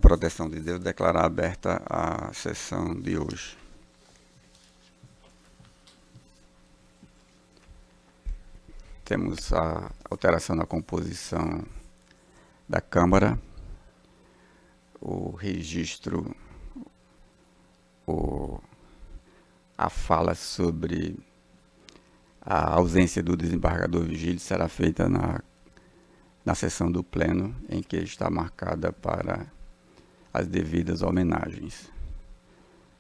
proteção de Deus, declarar aberta a sessão de hoje. Temos a alteração na composição da Câmara, o registro, a fala sobre a ausência do desembargador Vigílio será feita na sessão do Pleno, em que está marcada para as devidas homenagens.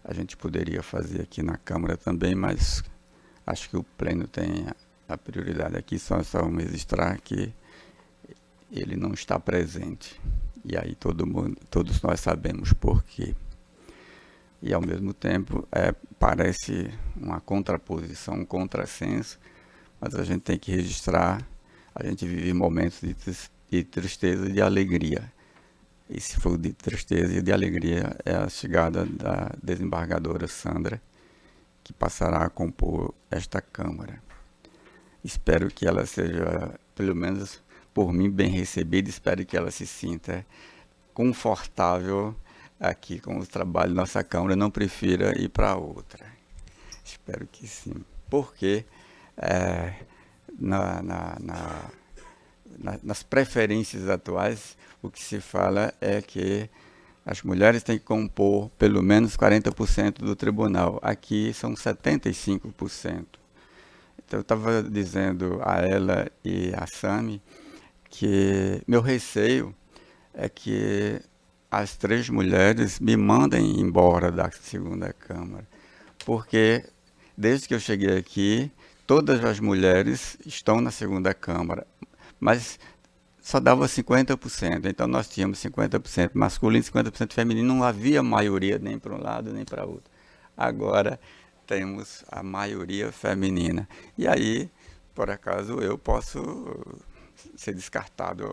A gente poderia fazer aqui na Câmara também, mas acho que o Pleno tem a prioridade aqui, só vamos registrar que ele não está presente. E aí todos nós sabemos por quê. E ao mesmo tempo parece uma contraposição, um contrassenso, mas a gente tem que registrar, a gente vive momentos de tristeza e de alegria. E se for de tristeza e de alegria, é a chegada da desembargadora Sandra, que passará a compor esta Câmara. Espero que ela seja, pelo menos por mim, bem recebida, espero que ela se sinta confortável aqui com o trabalho da nossa Câmara, não prefira ir para outra. Espero que sim. Porque nas preferências atuais, o que se fala é que as mulheres têm que compor pelo menos 40% do tribunal. Aqui são 75%. Então, eu estava dizendo a ela e a Sami que meu receio é que as 3 mulheres me mandem embora da segunda Câmara, porque desde que eu cheguei aqui, todas as mulheres estão na segunda Câmara, mas só dava 50%, então nós tínhamos 50% masculino e 50% feminino, não havia maioria nem para um lado nem para outro. Agora temos a maioria feminina, e aí, por acaso, eu posso ser descartado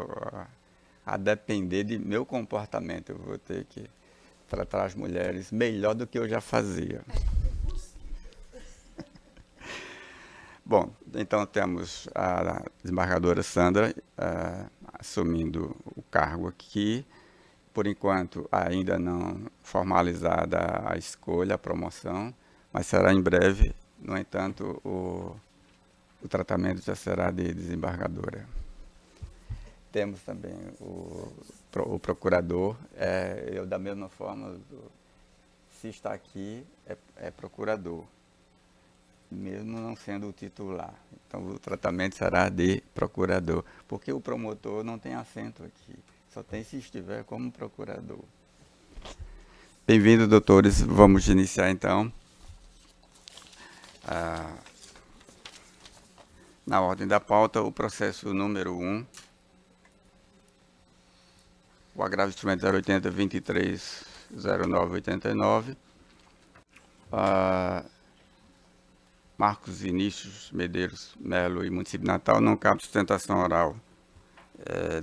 a depender de meu comportamento. Eu vou ter que tratar as mulheres melhor do que eu já fazia. Bom, então temos a desembargadora Sandra assumindo o cargo aqui. Por enquanto, ainda não formalizada a escolha, a promoção, mas será em breve. No entanto, o tratamento já será de desembargadora. Temos também o procurador, eu da mesma forma, se está aqui, é procurador, mesmo não sendo o titular. Então o tratamento será de procurador, porque o promotor não tem assento aqui, só tem se estiver como procurador. Bem-vindos, doutores, vamos iniciar então. Na ordem da pauta, o processo número 1, o agravo instrumento 080-23-09-89, Marcos Vinícius Medeiros Melo e município de Natal, não cabe sustentação oral.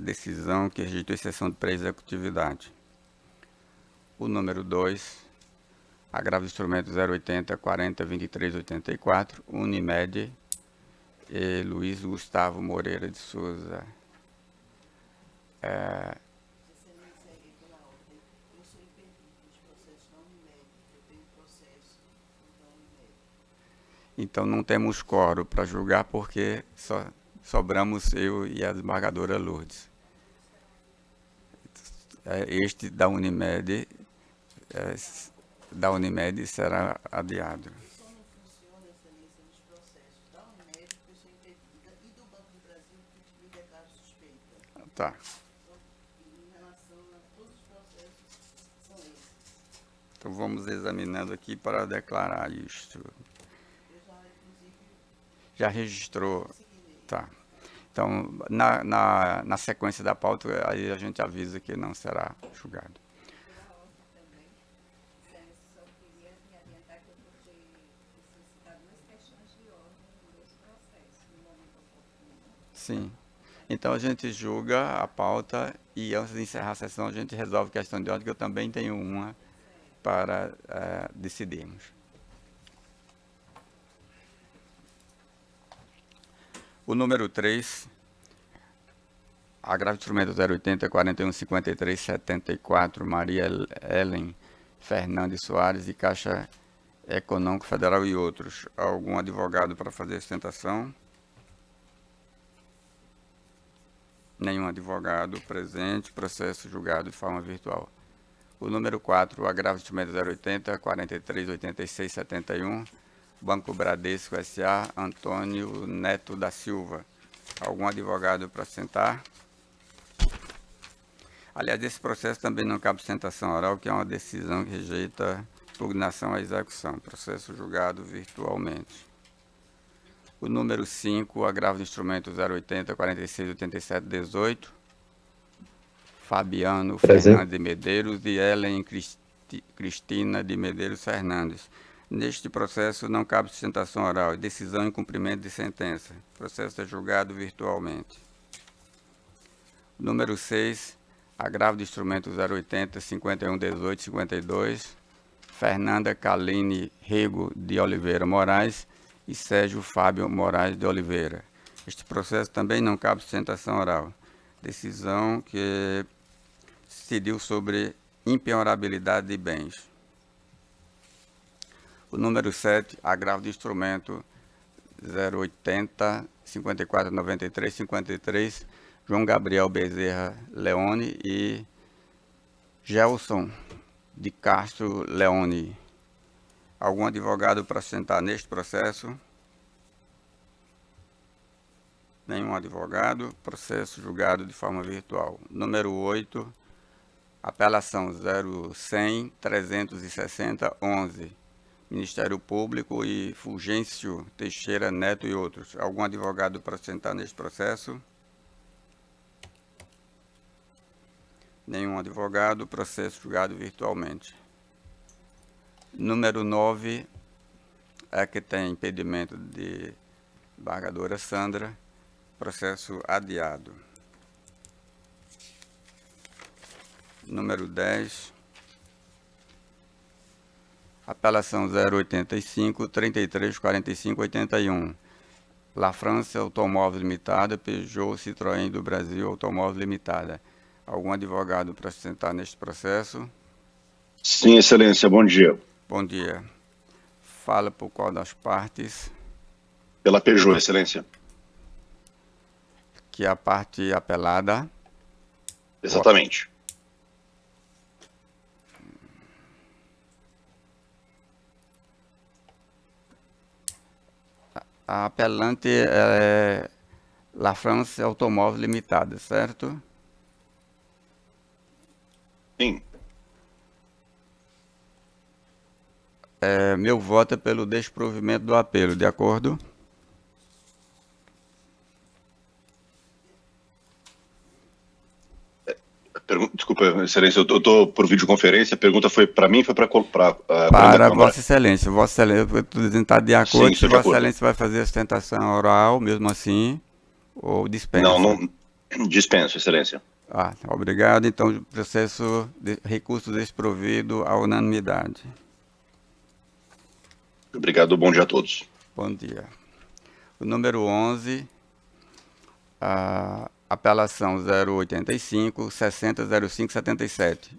Decisão que rejeitou exceção de pré-executividade. O número 2, agravo instrumento 080-40-23-84, Unimed e Luiz Gustavo Moreira de Souza. Então não temos quórum para julgar porque só sobramos eu e a desembargadora Lourdes. Este da Unimed será adiado. Só não funciona, excelência, nos processos da Unimed, porque eu sou impedida, e do Banco do Brasil, que me declaro suspeita. Tá. Em relação a todos os processos, são esses. Então vamos examinando aqui para declarar isto. Eu já, inclusive, Já registrou? consignei. Tá. Então, na sequência da pauta, aí a gente avisa que não será julgado. Pela ordem também, só queria me adiantar que eu vou ter necessitado 2 questões de ordem em 2 processos, no momento oportuno. Sim. Então a gente julga a pauta e antes de encerrar a sessão a gente resolve a questão de ordem, que eu também tenho uma para decidirmos. O número 3, Agravo de instrumento 080 41 53 74, Maria Ellen Fernandes Soares, de Caixa Econômico Federal e outros. Algum advogado para fazer a sustentação? Nenhum advogado presente. Processo julgado de forma virtual. O número 4, o agravo de instrumento 080 43 86 71, Banco Bradesco S.A., Antônio Neto da Silva. Algum advogado para sentar? Aliás, esse processo também não cabe sustentação oral, que é uma decisão que rejeita impugnação à execução. Processo julgado virtualmente. O número 5, o agravo do instrumento 080 46 87 18, Fabiano Fernandes de Medeiros e Ellen Cristina de Medeiros Fernandes. Neste processo não cabe sustentação oral, decisão em cumprimento de sentença. O processo é julgado virtualmente. Número 6, agravo do instrumento 080 51 18 52, Fernanda Kaline Rego de Oliveira Moraes e Sérgio Fábio Moraes de Oliveira. Este processo também não cabe sustentação oral. Decisão que decidiu sobre impenhorabilidade de bens. O número 7, agravo de instrumento 080 54 93 53, João Gabriel Bezerra Leone e Gelson de Castro Leone. Algum advogado para sentar neste processo? Nenhum advogado. Processo julgado de forma virtual. Número 8, apelação 0100 360 11, Ministério Público e Fulgêncio Teixeira Neto e outros. Algum advogado para sentar neste processo? Nenhum advogado. Processo julgado virtualmente. Número 9 é que tem impedimento de embargadora Sandra. Processo adiado. Número 10, apelação 085 33 45 81, La France Automóvel Limitada, Peugeot Citroën do Brasil Automóvel Limitada. Algum advogado para sentar neste processo? Sim, excelência, bom dia. Bom dia. Fala por qual das partes? Pela Peugeot, excelência. Que é a parte apelada? Exatamente. A apelante é La France Automóvel Limitada, certo? Sim. Meu voto é pelo desprovimento do apelo, de acordo? Desculpa, excelência, eu estou por videoconferência, a pergunta foi para mim, foi para Vossa Excelência. Vossa Excelência, eu estou dizendo que está de acordo. Sim, se de Vossa acordo. Excelência vai fazer a sustentação oral, mesmo assim, ou dispensa? Não dispenso, excelência. Obrigado. Então, processo de recurso desprovido à unanimidade. Obrigado, bom dia a todos. Bom dia. O número 11, a apelação 085 60 05 77,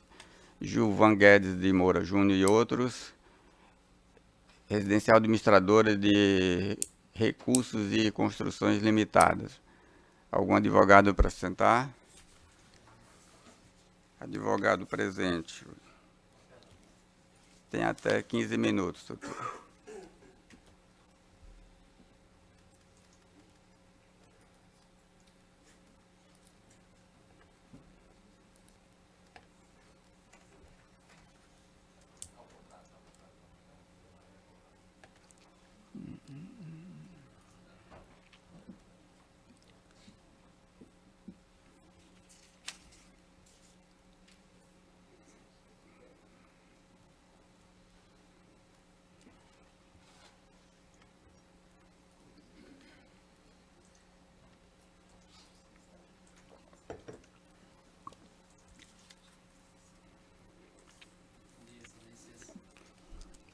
Gilvan Guedes de Moura Júnior e outros, Residencial Administradora de Recursos e Construções Limitadas. Algum advogado para sentar? Advogado presente. Tem até 15 minutos, doutor.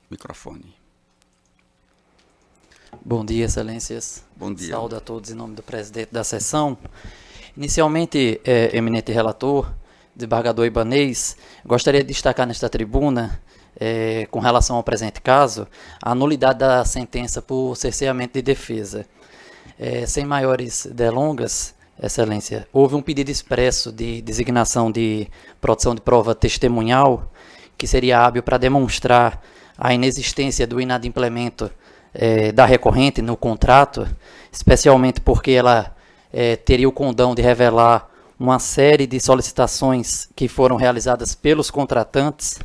Microfone. Bom dia, excelências. Bom dia. Saúdo a todos em nome do presidente da sessão. Inicialmente, eminente relator, desembargador Ibanez, gostaria de destacar nesta tribuna, com relação ao presente caso, a nulidade da sentença por cerceamento de defesa. Sem maiores delongas, Excelência, houve um pedido expresso de designação de produção de prova testemunhal, que seria hábil para demonstrar a inexistência do inadimplemento da recorrente no contrato, especialmente porque ela teria o condão de revelar uma série de solicitações que foram realizadas pelos contratantes,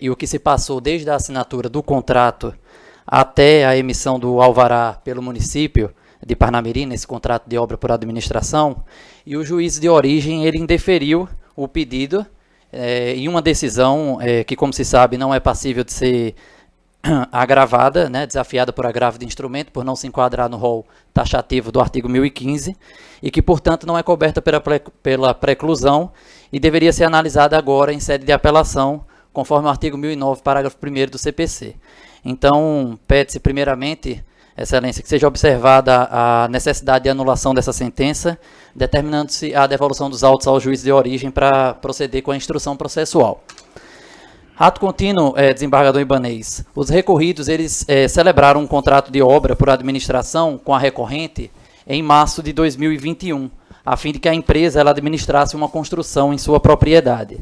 e o que se passou desde a assinatura do contrato até a emissão do alvará pelo município de Parnamirim, nesse contrato de obra por administração, e o juiz de origem ele indeferiu o pedido em uma decisão que, como se sabe, não é passível de ser agravada, né, desafiada por agravo de instrumento, por não se enquadrar no rol taxativo do artigo 1015, e que, portanto, não é coberta pela preclusão e deveria ser analisada agora em sede de apelação, conforme o artigo 1009, parágrafo 1º do CPC. Então, pede-se primeiramente, Excelência, que seja observada a necessidade de anulação dessa sentença, determinando-se a devolução dos autos ao juiz de origem para proceder com a instrução processual. Ato contínuo, desembargador Ibanez. Os recorridos eles celebraram um contrato de obra por administração com a recorrente em março de 2021, a fim de que a empresa ela administrasse uma construção em sua propriedade.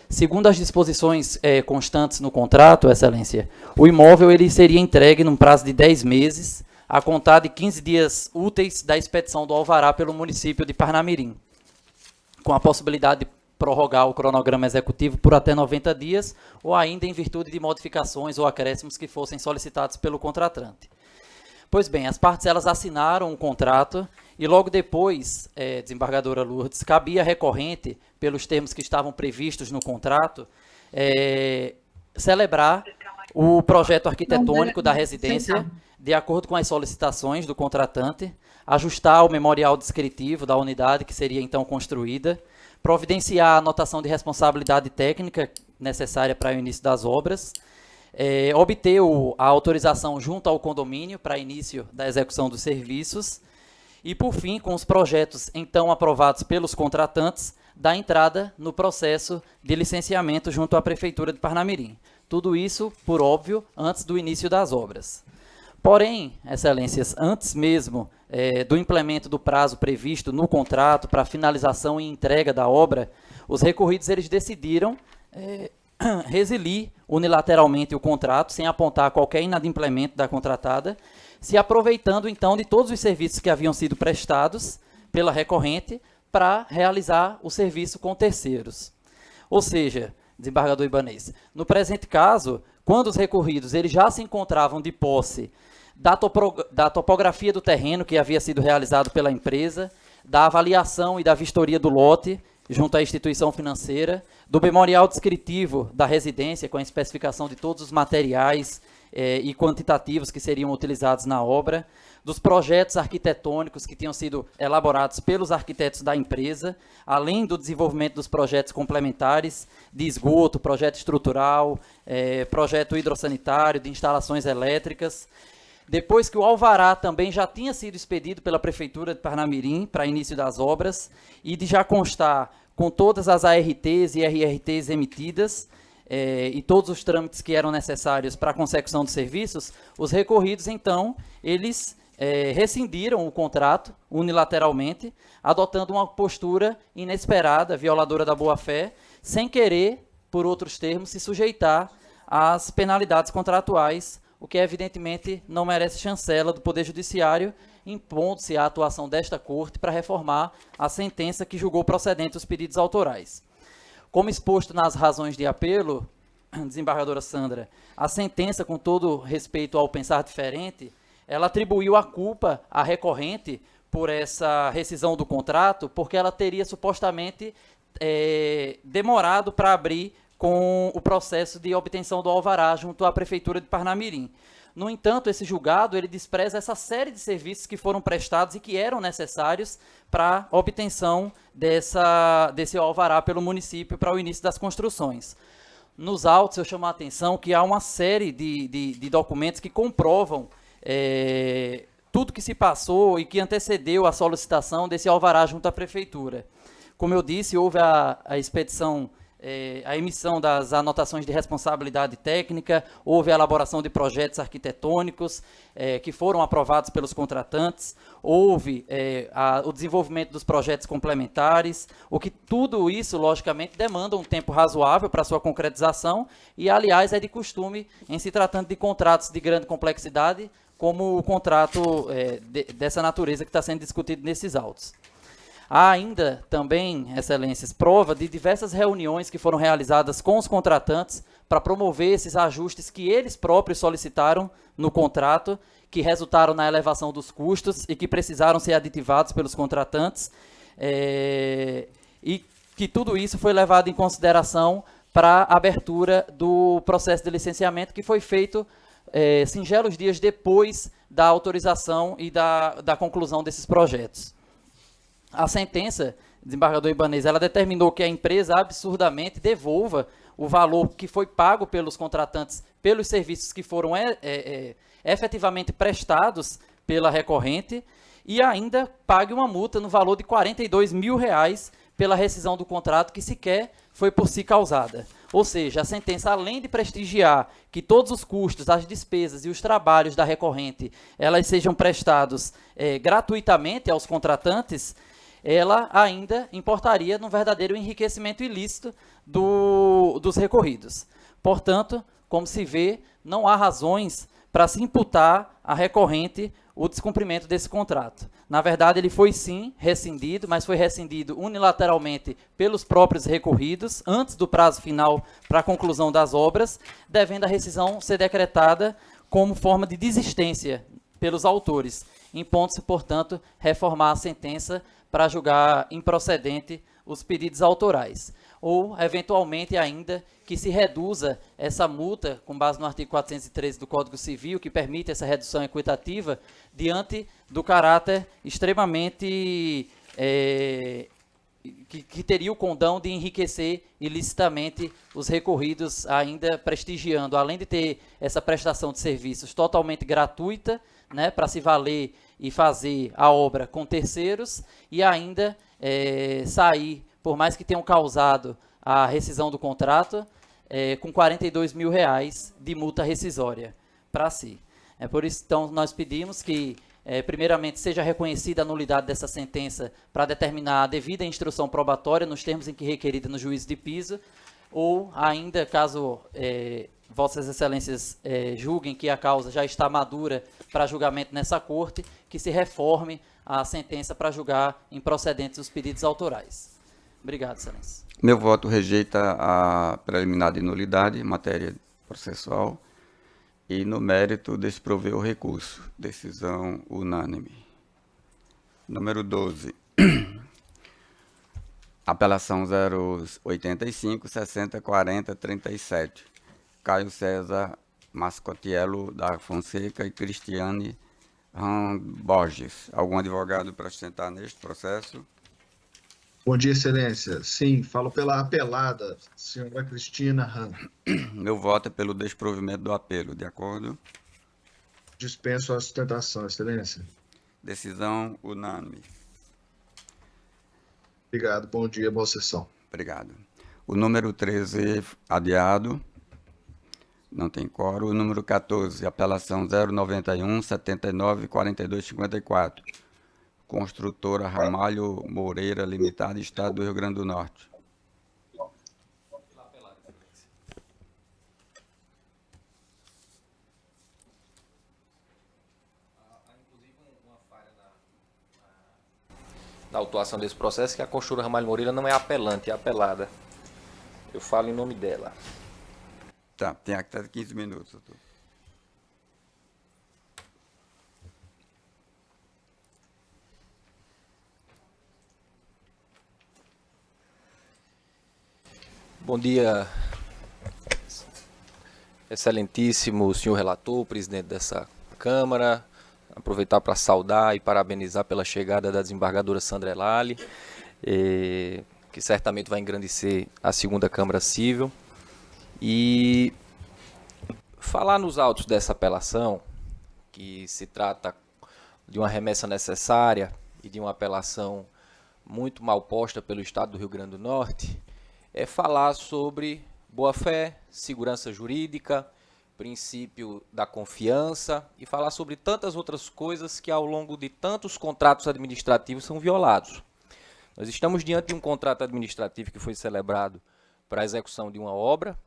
Segundo as disposições constantes no contrato, Excelência, o imóvel ele seria entregue num prazo de 10 meses, a contar de 15 dias úteis da expedição do alvará pelo município de Parnamirim, com a possibilidade de prorrogar o cronograma executivo por até 90 dias, ou ainda em virtude de modificações ou acréscimos que fossem solicitados pelo contratante. Pois bem, as partes elas assinaram um contrato e logo depois, desembargadora Lourdes, cabia à recorrente, pelos termos que estavam previstos no contrato, celebrar o projeto arquitetônico da residência de acordo com as solicitações do contratante, ajustar o memorial descritivo da unidade que seria então construída, providenciar a anotação de responsabilidade técnica necessária para o início das obras, obter a autorização junto ao condomínio para início da execução dos serviços e, por fim, com os projetos então aprovados pelos contratantes, dar entrada no processo de licenciamento junto à Prefeitura de Parnamirim. Tudo isso, por óbvio, antes do início das obras. Porém, Excelências, antes mesmo do implemento do prazo previsto no contrato para finalização e entrega da obra, os recorridos eles decidiram resilir unilateralmente o contrato, sem apontar qualquer inadimplemento da contratada, se aproveitando então de todos os serviços que haviam sido prestados pela recorrente para realizar o serviço com terceiros. Ou seja, desembargador Ibanez, no presente caso, quando os recorridos eles já se encontravam de posse da topografia do terreno que havia sido realizado pela empresa, da avaliação e da vistoria do lote junto à instituição financeira, do memorial descritivo da residência com a especificação de todos os materiais e quantitativos que seriam utilizados na obra, dos projetos arquitetônicos que tinham sido elaborados pelos arquitetos da empresa, além do desenvolvimento dos projetos complementares de esgoto, projeto estrutural, projeto hidrossanitário, de instalações elétricas. Depois que o alvará também já tinha sido expedido pela Prefeitura de Parnamirim para início das obras e de já constar com todas as ARTs e RRTs emitidas e todos os trâmites que eram necessários para a consecução dos serviços, os recorridos, então, eles rescindiram o contrato unilateralmente, adotando uma postura inesperada, violadora da boa-fé, sem querer, por outros termos, se sujeitar às penalidades contratuais, o que evidentemente não merece chancela do Poder Judiciário, impondo-se a atuação desta Corte para reformar a sentença que julgou procedente os pedidos autorais. Como exposto nas razões de apelo, desembargadora Sandra, a sentença, com todo respeito ao pensar diferente, ela atribuiu a culpa à recorrente por essa rescisão do contrato, porque ela teria supostamente demorado para abrir com o processo de obtenção do alvará junto à Prefeitura de Parnamirim. No entanto, esse julgado ele despreza essa série de serviços que foram prestados e que eram necessários para a obtenção desse alvará pelo município para o início das construções. Nos autos, eu chamo a atenção que há uma série de documentos que comprovam tudo que se passou e que antecedeu a solicitação desse alvará junto à Prefeitura. Como eu disse, houve a expedição, a emissão das anotações de responsabilidade técnica, houve a elaboração de projetos arquitetônicos que foram aprovados pelos contratantes, houve o desenvolvimento dos projetos complementares, o que tudo isso, logicamente, demanda um tempo razoável para sua concretização e, aliás, é de costume, em se tratando de contratos de grande complexidade, como o contrato dessa natureza que está sendo discutido nesses autos. Há ainda também, Excelências, prova de diversas reuniões que foram realizadas com os contratantes para promover esses ajustes que eles próprios solicitaram no contrato, que resultaram na elevação dos custos e que precisaram ser aditivados pelos contratantes, e que tudo isso foi levado em consideração para a abertura do processo de licenciamento, que foi feito singelos dias depois da autorização e da conclusão desses projetos. A sentença, desembargador Ibanez, ela determinou que a empresa absurdamente devolva o valor que foi pago pelos contratantes pelos serviços que foram efetivamente prestados pela recorrente e ainda pague uma multa no valor de R$ 42 mil pela rescisão do contrato que sequer foi por si causada. Ou seja, a sentença, além de prestigiar que todos os custos, as despesas e os trabalhos da recorrente elas sejam prestados gratuitamente aos contratantes, ela ainda importaria num verdadeiro enriquecimento ilícito dos recorridos. Portanto, como se vê, não há razões para se imputar à recorrente o descumprimento desse contrato. Na verdade, ele foi sim rescindido, mas foi rescindido unilateralmente pelos próprios recorridos, antes do prazo final para a conclusão das obras, devendo a rescisão ser decretada como forma de desistência pelos autores, impondo-se, portanto, reformar a sentença para julgar improcedente os pedidos autorais. Ou, eventualmente, ainda que se reduza essa multa, com base no artigo 413 do Código Civil, que permite essa redução equitativa, diante do caráter extremamente que teria o condão de enriquecer ilicitamente os recorridos, ainda prestigiando, além de ter essa prestação de serviços totalmente gratuita, né, para se valer e fazer a obra com terceiros, e ainda sair, por mais que tenham causado a rescisão do contrato, com R$ 42 mil de multa rescisória para si. Por isso, então, nós pedimos que, primeiramente, seja reconhecida a nulidade dessa sentença para determinar a devida instrução probatória nos termos em que requerida no juízo de piso, ou ainda, caso Vossas Excelências julguem que a causa já está madura para julgamento nessa corte, que se reforme a sentença para julgar improcedentes os pedidos autorais. Obrigado, Excelência. Meu voto rejeita a preliminar de nulidade em matéria processual e, no mérito, desproveu o recurso. Decisão unânime. Número 12. Apelação 085, 60, 40, 37. Caio César Mascotiello da Fonseca e Cristiane Borges. Algum advogado para sustentar neste processo? Bom dia, Excelência. Sim, falo pela apelada, senhora Cristina Ram. Meu voto é pelo desprovimento do apelo, de acordo? Dispenso a sustentação, Excelência. Decisão unânime. Obrigado, bom dia, boa sessão. Obrigado. O número 13, adiado. Não tem quórum. O número 14, apelação 091, 79, 42, 54. Construtora Ramalho Moreira Limitada, Estado do Rio Grande do Norte. Na autuação desse processo, que a construtora Ramalho Moreira não é apelante, é apelada. Eu falo em nome dela. Tá, tem até 15 minutos, doutor. Bom dia, excelentíssimo senhor relator, presidente dessa Câmara. Aproveitar para saudar e parabenizar pela chegada da desembargadora Sandra Elali, que certamente vai engrandecer a segunda Câmara Civil. E falar nos autos dessa apelação, que se trata de uma remessa necessária e de uma apelação muito mal posta pelo Estado do Rio Grande do Norte, é falar sobre boa-fé, segurança jurídica, princípio da confiança e falar sobre tantas outras coisas que ao longo de tantos contratos administrativos são violados. Nós estamos diante de um contrato administrativo que foi celebrado para a execução de uma obra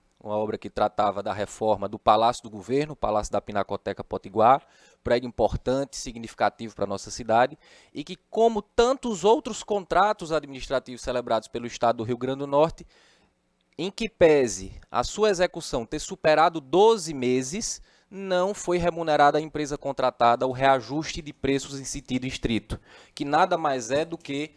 que tratava da reforma do Palácio do Governo, o Palácio da Pinacoteca Potiguar, prédio importante, significativo para a nossa cidade, e que, como tantos outros contratos administrativos celebrados pelo Estado do Rio Grande do Norte, em que pese a sua execução ter superado 12 meses, não foi remunerada à empresa contratada o reajuste de preços em sentido estrito, que nada mais é do que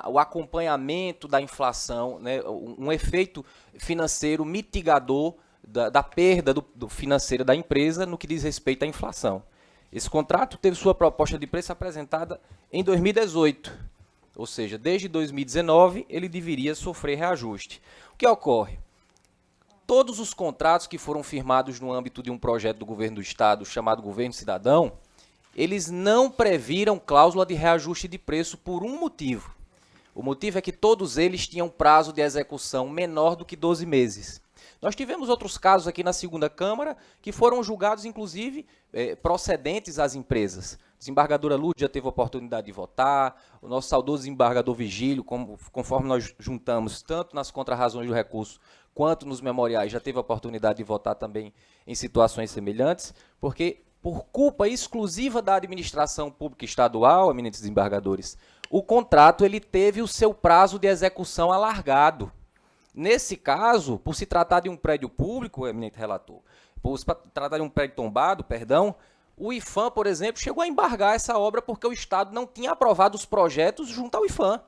o acompanhamento da inflação, né, um efeito financeiro mitigador da perda financeira da empresa no que diz respeito à inflação. Esse contrato teve sua proposta de preço apresentada em 2018, ou seja, desde 2019 ele deveria sofrer reajuste. O que ocorre? Todos os contratos que foram firmados no âmbito de um projeto do governo do Estado chamado Governo Cidadão, eles não previram cláusula de reajuste de preço por um motivo. O motivo é que todos eles tinham prazo de execução menor do que 12 meses. Nós tivemos outros casos aqui na segunda Câmara que foram julgados, inclusive, procedentes às empresas. A desembargadora Lourdes já teve a oportunidade de votar, o nosso saudoso desembargador Vigílio, conforme nós juntamos tanto nas contrarrazões do recurso quanto nos memoriais, já teve a oportunidade de votar também em situações semelhantes, porque por culpa exclusiva da administração pública estadual, eminentes desembargadores, o contrato ele teve o seu prazo de execução alargado. Nesse caso, por se tratar de um prédio público, eminente relator, por se tratar de um prédio tombado, o IPHAN, por exemplo, chegou a embargar essa obra porque o Estado não tinha aprovado os projetos junto ao IPHAN.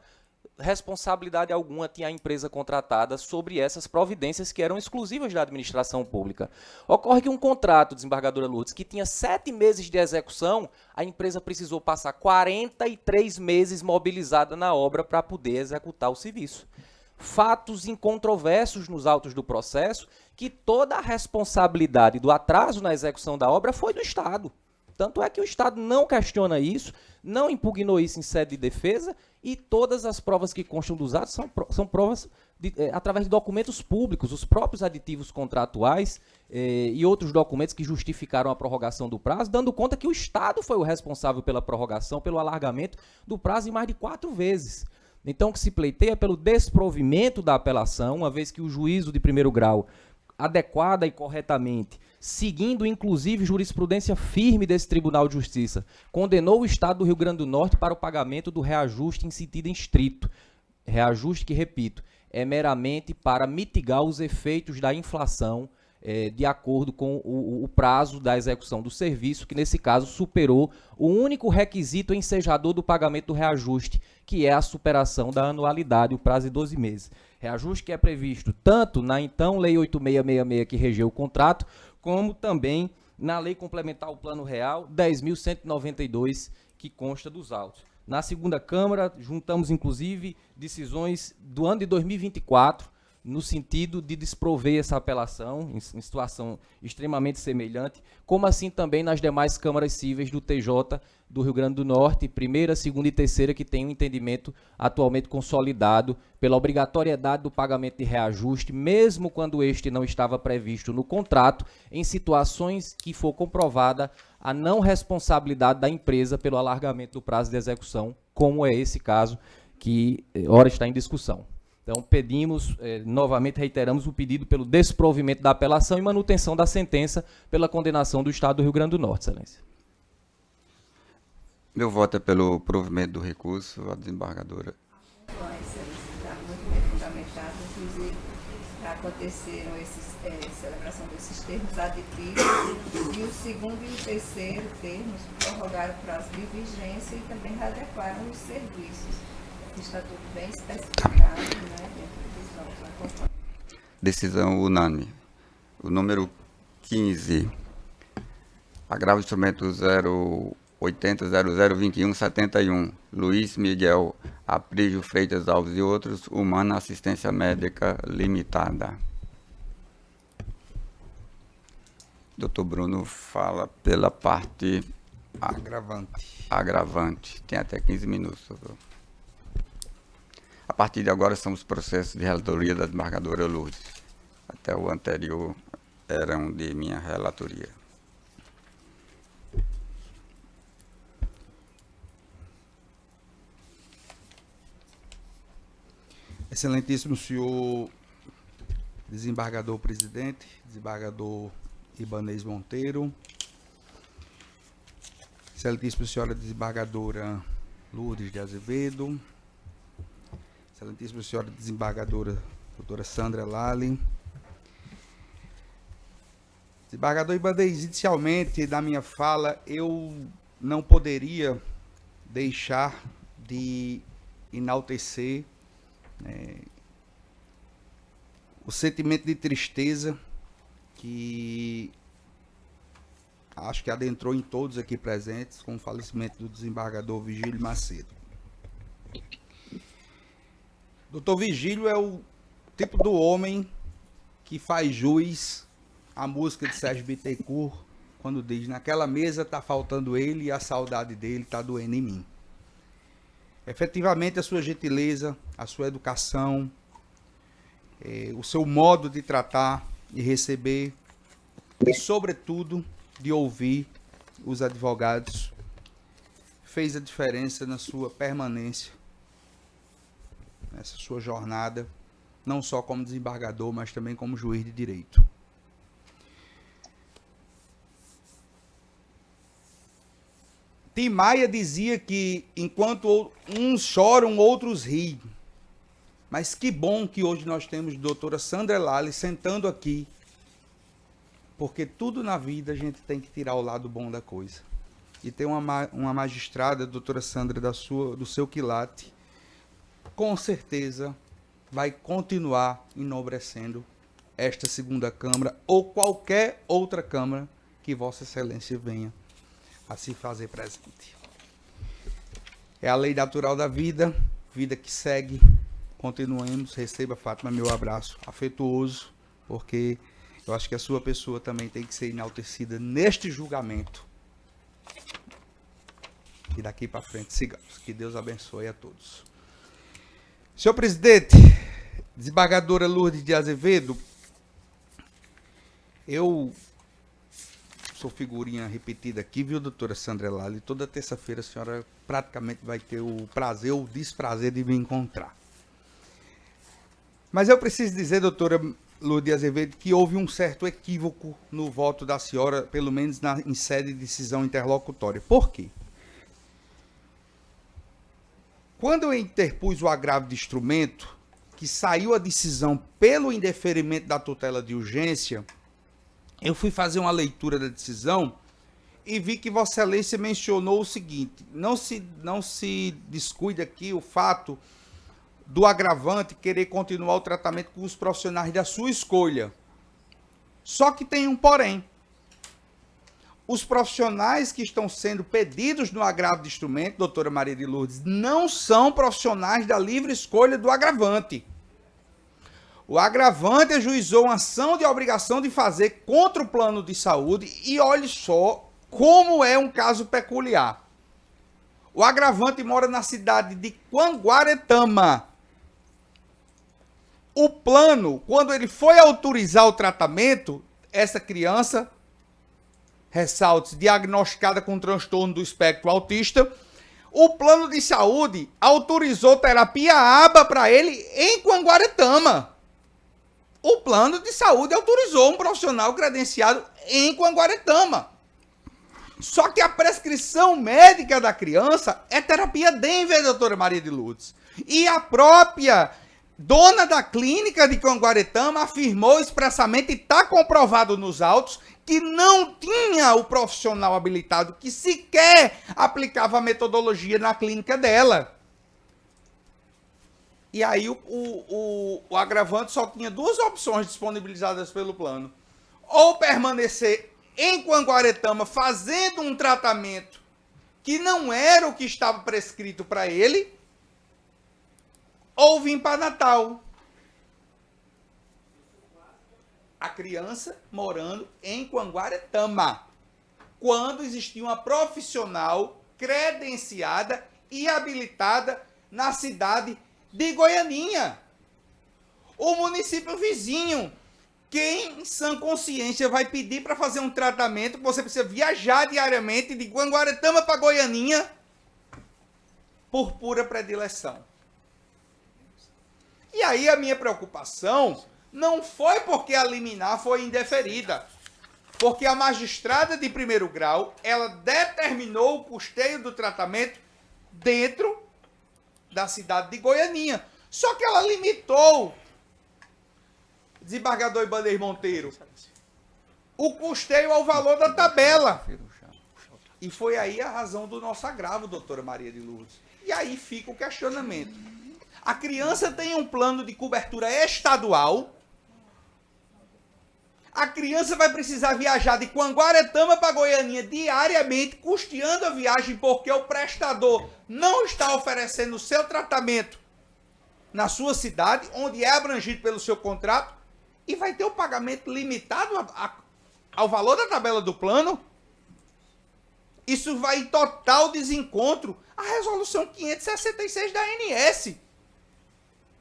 Responsabilidade alguma tinha a empresa contratada sobre essas providências que eram exclusivas da administração pública. Ocorre que um contrato, desembargadora Lourdes, que tinha 7 meses de execução, a empresa precisou passar 43 meses mobilizada na obra para poder executar o serviço. Fatos incontroversos nos autos do processo, que toda a responsabilidade do atraso na execução da obra foi do Estado. Tanto é que o Estado não questiona isso, não impugnou isso em sede de defesa, e todas as provas que constam dos atos são provas através de documentos públicos, os próprios aditivos contratuais e outros documentos que justificaram a prorrogação do prazo, dando conta que o Estado foi o responsável pela prorrogação, pelo alargamento do prazo em mais de 4 vezes. Então, o que se pleiteia pelo desprovimento da apelação, uma vez que o juízo de primeiro grau, adequada e corretamente, seguindo inclusive jurisprudência firme desse Tribunal de Justiça, condenou o Estado do Rio Grande do Norte para o pagamento do reajuste em sentido estrito. Reajuste que, repito, é meramente para mitigar os efeitos da inflação de acordo com o prazo da execução do serviço, que nesse caso superou o único requisito ensejador do pagamento do reajuste, que é a superação da anualidade, o prazo de 12 meses. Reajuste que é previsto tanto na então Lei 8666, que regeu o contrato, como também na Lei Complementar ao Plano Real 10.192, que consta dos autos. Na segunda Câmara, juntamos inclusive decisões do ano de 2024, no sentido de desprover essa apelação, em situação extremamente semelhante, como assim também nas demais câmaras cíveis do TJ do Rio Grande do Norte, primeira, segunda e terceira, que tem um entendimento atualmente consolidado pela obrigatoriedade do pagamento de reajuste, mesmo quando este não estava previsto no contrato, em situações que for comprovada a não responsabilidade da empresa pelo alargamento do prazo de execução, como é esse caso que ora está em discussão. Então, pedimos, novamente reiteramos o pedido pelo desprovimento da apelação e manutenção da sentença pela condenação do Estado do Rio Grande do Norte, Excelência. Meu voto é pelo provimento do recurso, a desembargadora. Excelência, está muito bem fundamentado, inclusive aconteceram celebração desses termos aditivos e o segundo e o terceiro termos prorrogaram o prazo de vigência e também readequaram os serviços. Está tudo bem especificado, né, dentro dos autos na conforme. Decisão unânime. O número 15, agravo instrumento 080002171, Luiz Miguel Aprígio Freitas Alves e outros, Humana Assistência Médica Limitada. Dr. Bruno fala pela parte Agravante. Tem até 15 minutos, doutor. A partir de agora são os processos de relatoria da desembargadora Lourdes. Até o anterior eram de minha relatoria. Excelentíssimo senhor desembargador presidente, desembargador Ibanez Monteiro, excelentíssima senhora desembargadora Lourdes de Azevedo, excelentíssima senhora desembargadora doutora Sandra Lali. Desembargador Ibanez, inicialmente da minha fala, eu não poderia deixar de enaltecer o sentimento de tristeza que acho que adentrou em todos aqui presentes com o falecimento do desembargador Vigílio Macedo. Doutor Vigílio é o tipo do homem que faz jus à música de Sérgio Bittencourt, quando diz: naquela mesa está faltando ele e a saudade dele está doendo em mim. Efetivamente, a sua gentileza, a sua educação, o seu modo de tratar e receber, e, sobretudo, de ouvir os advogados, fez a diferença na sua permanência, nessa sua jornada, não só como desembargador, mas também como juiz de direito. Tim Maia dizia que enquanto uns choram, outros riem. Mas que bom que hoje nós temos a doutora Sandra Lali sentando aqui, porque tudo na vida a gente tem que tirar o lado bom da coisa. E tem uma magistrada, a doutora Sandra, do seu quilate, com certeza vai continuar enobrecendo esta segunda Câmara ou qualquer outra Câmara que Vossa Excelência venha a se fazer presente. É a lei natural da vida, vida que segue. Continuemos, receba, Fátima, meu abraço afetuoso, porque eu acho que a sua pessoa também tem que ser enaltecida neste julgamento. E daqui para frente sigamos. Que Deus abençoe a todos. Senhor presidente, desembargadora Lourdes de Azevedo, eu sou figurinha repetida aqui, viu, doutora Sandra Lali? Toda terça-feira a senhora praticamente vai ter o prazer ou o desprazer de me encontrar. Mas eu preciso dizer, doutora Lourdes de Azevedo, que houve um certo equívoco no voto da senhora, pelo menos em sede de decisão interlocutória. Por quê? Quando eu interpus o agravo de instrumento, que saiu a decisão pelo indeferimento da tutela de urgência, eu fui fazer uma leitura da decisão e vi que Vossa Excelência mencionou o seguinte: não se descuide aqui o fato do agravante querer continuar o tratamento com os profissionais da sua escolha. Só que tem um porém. Os profissionais que estão sendo pedidos no agravo de instrumento, doutora Maria de Lourdes, não são profissionais da livre escolha do agravante. O agravante ajuizou uma ação de obrigação de fazer contra o plano de saúde e olhe só como é um caso peculiar. O agravante mora na cidade de Quanguaretama. O plano, quando ele foi autorizar o tratamento, essa criança, ressalte, diagnosticada com transtorno do espectro autista, o plano de saúde autorizou terapia ABA para ele em Quanguaretama. O plano de saúde autorizou um profissional credenciado em Quanguaretama. Só que a prescrição médica da criança é terapia Denver, doutora Maria de Lourdes. E a própria dona da clínica de Quanguaretama afirmou expressamente, e está comprovado nos autos, que não tinha o profissional habilitado, que sequer aplicava a metodologia na clínica dela. E aí o agravante só tinha duas opções disponibilizadas pelo plano. Ou permanecer em Quanguaretama fazendo um tratamento que não era o que estava prescrito para ele, ou vir para Natal. A criança morando em Quanguaretama. quando existia uma profissional credenciada e habilitada na cidade de Goianinha. O município vizinho, quem em sã consciência vai pedir para fazer um tratamento que você precisa viajar diariamente de Guanguaretama para Goianinha por pura predileção? E aí a minha preocupação não foi porque a liminar foi indeferida, porque a magistrada de primeiro grau, ela determinou o custeio do tratamento dentro da cidade de Goianinha. Só que ela limitou, desembargador Ibanez Monteiro, o custeio ao valor da tabela. E foi aí a razão do nosso agravo, doutora Maria de Lourdes. E aí fica o questionamento. A criança tem um plano de cobertura estadual. A criança vai precisar viajar de Guanguaretama para Goianinha diariamente, custeando a viagem, porque o prestador não está oferecendo o seu tratamento na sua cidade, onde é abrangido pelo seu contrato, e vai ter o pagamento limitado ao valor da tabela do plano. Isso vai em total desencontro à resolução 566 da ANS,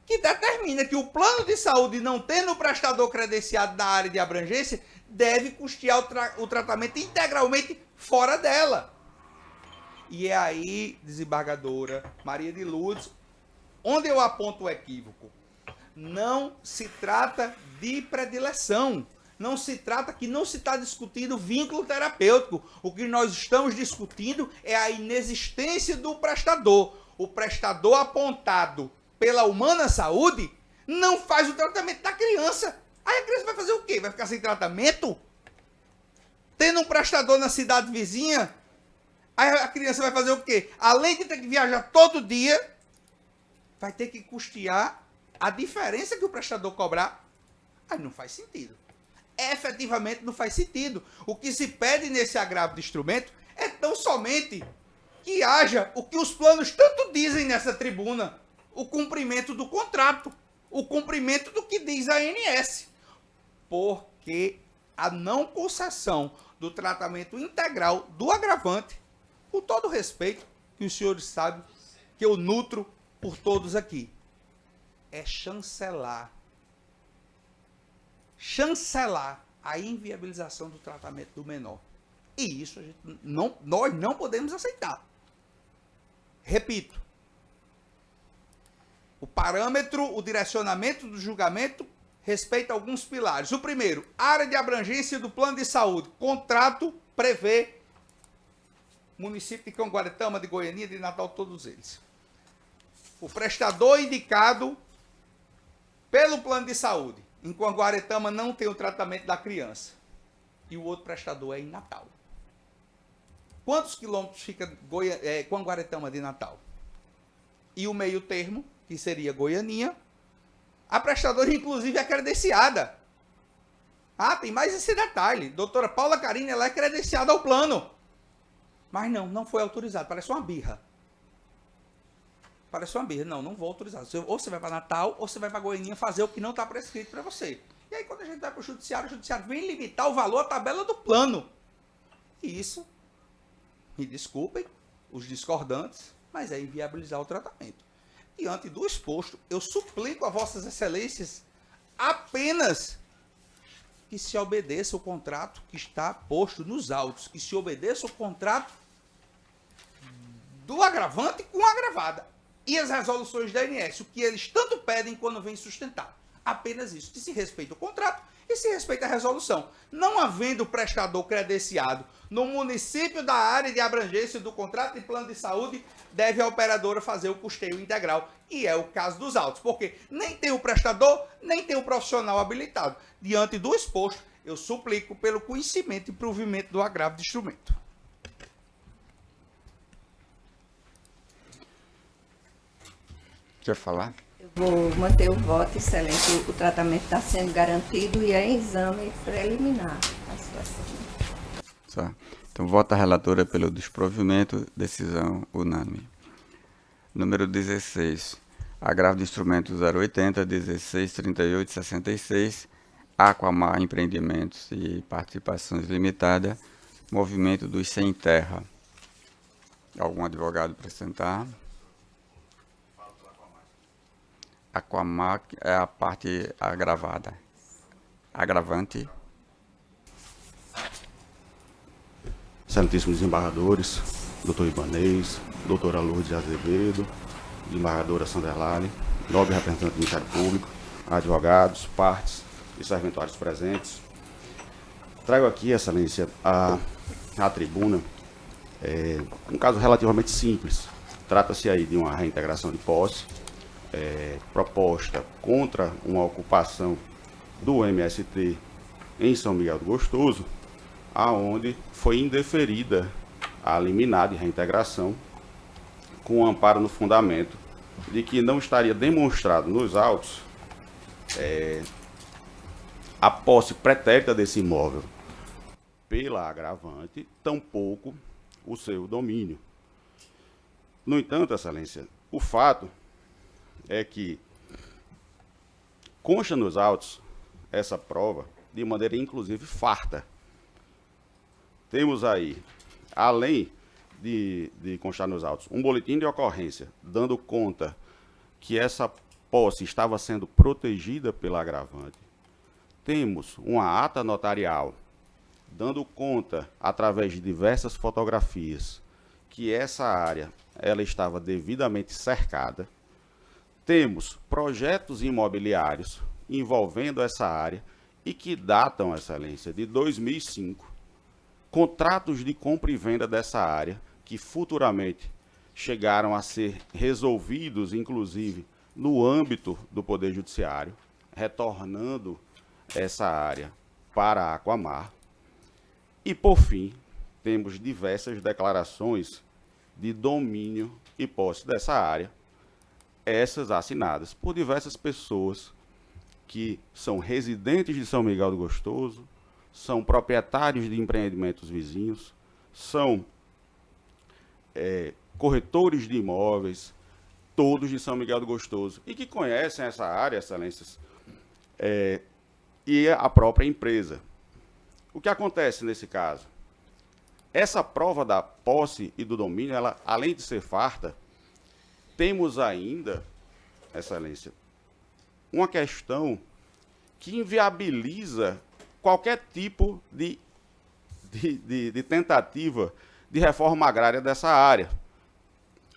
que determina que o plano de saúde, não tendo o prestador credenciado na área de abrangência, deve custear o tratamento integralmente fora dela. E é aí, desembargadora Maria de Lourdes, onde eu aponto o equívoco. Não se trata de predileção. Não se trata que não se está discutindo vínculo terapêutico. O que nós estamos discutindo é a inexistência do prestador. O prestador apontado pela Humana Saúde não faz o tratamento da criança. Aí a criança vai fazer o quê? Vai ficar sem tratamento? Tendo um prestador na cidade vizinha, aí a criança vai fazer o quê? Além de ter que viajar todo dia, vai ter que custear a diferença que o prestador cobrar. Aí não faz sentido. Efetivamente não faz sentido. O que se pede nesse agravo de instrumento é tão somente que haja o que os planos tanto dizem nessa tribuna: o cumprimento do contrato, o cumprimento do que diz a ANS. Porque a não concessão do tratamento integral do agravante, com todo o respeito que os senhores sabem que eu nutro por todos aqui, é chancelar a inviabilização do tratamento do menor. E isso nós não podemos aceitar. Repito, o parâmetro, o direcionamento do julgamento respeita alguns pilares. O primeiro, área de abrangência do plano de saúde. Contrato prevê município de Guanguaretama, de Goianinha, de Natal, todos eles. O prestador indicado pelo plano de saúde em Guanguaretama não tem o tratamento da criança. E o outro prestador é em Natal. Quantos quilômetros fica Guanguaretama de Natal? E o meio termo, que seria Goianinha, a prestadora, inclusive, é credenciada. Ah, tem mais esse detalhe. Doutora Paula Carine, ela é credenciada ao plano. Mas não foi autorizado. Parece uma birra. Parece uma birra. Não vou autorizar. Ou você vai para Natal, ou você vai para Goianinha fazer o que não está prescrito para você. E aí, quando a gente vai para o judiciário vem limitar o valor, a tabela do plano. E isso, me desculpem, os discordantes, mas é inviabilizar o tratamento. Diante do exposto, eu suplico a vossas excelências apenas que se obedeça o contrato que está posto nos autos, que se obedeça o contrato do agravante com a agravada e as resoluções da ANS, o que eles tanto pedem quando vem sustentar. Apenas isso, que se respeita o contrato e se respeita a resolução. Não havendo prestador credenciado no município da área de abrangência do contrato de plano de saúde, deve a operadora fazer o custeio integral. E é o caso dos autos, porque nem tem o prestador, nem tem o profissional habilitado. Diante do exposto, eu suplico pelo conhecimento e provimento do agravo de instrumento. Quer falar? Eu vou manter o voto, excelência. O tratamento está sendo garantido e é exame preliminar a situação. Só. Então, vota a relatora pelo desprovimento, decisão unânime. Número 16. Agravo de instrumento 080, 16, 38, 66. Aquamar Empreendimentos e Participações Limitada. movimento dos sem terra. Algum advogado para apresentar? Aquamar é a parte agravada. Agravante. Excelentíssimos desembargadores, doutor Ibanez, doutora Lourdes Azevedo, desembargadora Sandra Lali, nobre representante do Ministério Público, advogados, partes e serventuários presentes. Trago aqui, Excelência, à tribuna um caso relativamente simples. Trata-se aí de uma reintegração de posse proposta contra uma ocupação do MST em São Miguel do Gostoso, aonde foi indeferida a liminar de reintegração com amparo no fundamento de que não estaria demonstrado nos autos a posse pretérita desse imóvel pela agravante, tampouco o seu domínio. No entanto, Excelência, o fato é que consta nos autos essa prova de maneira inclusive farta. Temos aí, além de constar nos autos, um boletim de ocorrência dando conta que essa posse estava sendo protegida pela agravante. Temos uma ata notarial dando conta, através de diversas fotografias, que essa área ela estava devidamente cercada. Temos projetos imobiliários envolvendo essa área e que datam, Excelência, de 2005. Contratos de compra e venda dessa área que futuramente chegaram a ser resolvidos, inclusive, no âmbito do Poder Judiciário, retornando essa área para a Aquamar. E, por fim, temos diversas declarações de domínio e posse dessa área, essas assinadas por diversas pessoas que são residentes de São Miguel do Gostoso, são proprietários de empreendimentos vizinhos, são corretores de imóveis, todos de São Miguel do Gostoso, e que conhecem essa área, Excelências, e a própria empresa. O que acontece nesse caso? Essa prova da posse e do domínio, ela, além de ser farta, temos ainda, Excelência, uma questão que inviabiliza qualquer tipo de tentativa de reforma agrária dessa área.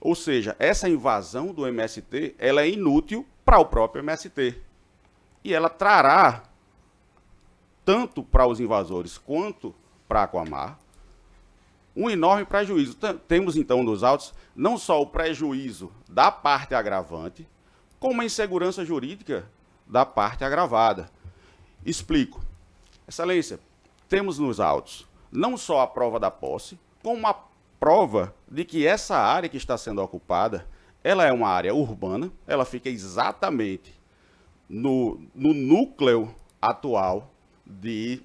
Ou seja, essa invasão do MST ela é inútil para o próprio MST. E ela trará, tanto para os invasores quanto para a Aquamar, um enorme prejuízo. Temos, então, nos autos, não só o prejuízo da parte agravante, como a insegurança jurídica da parte agravada. Explico. Excelência, temos nos autos não só a prova da posse, como a prova de que essa área que está sendo ocupada, ela é uma área urbana, ela fica exatamente no núcleo atual de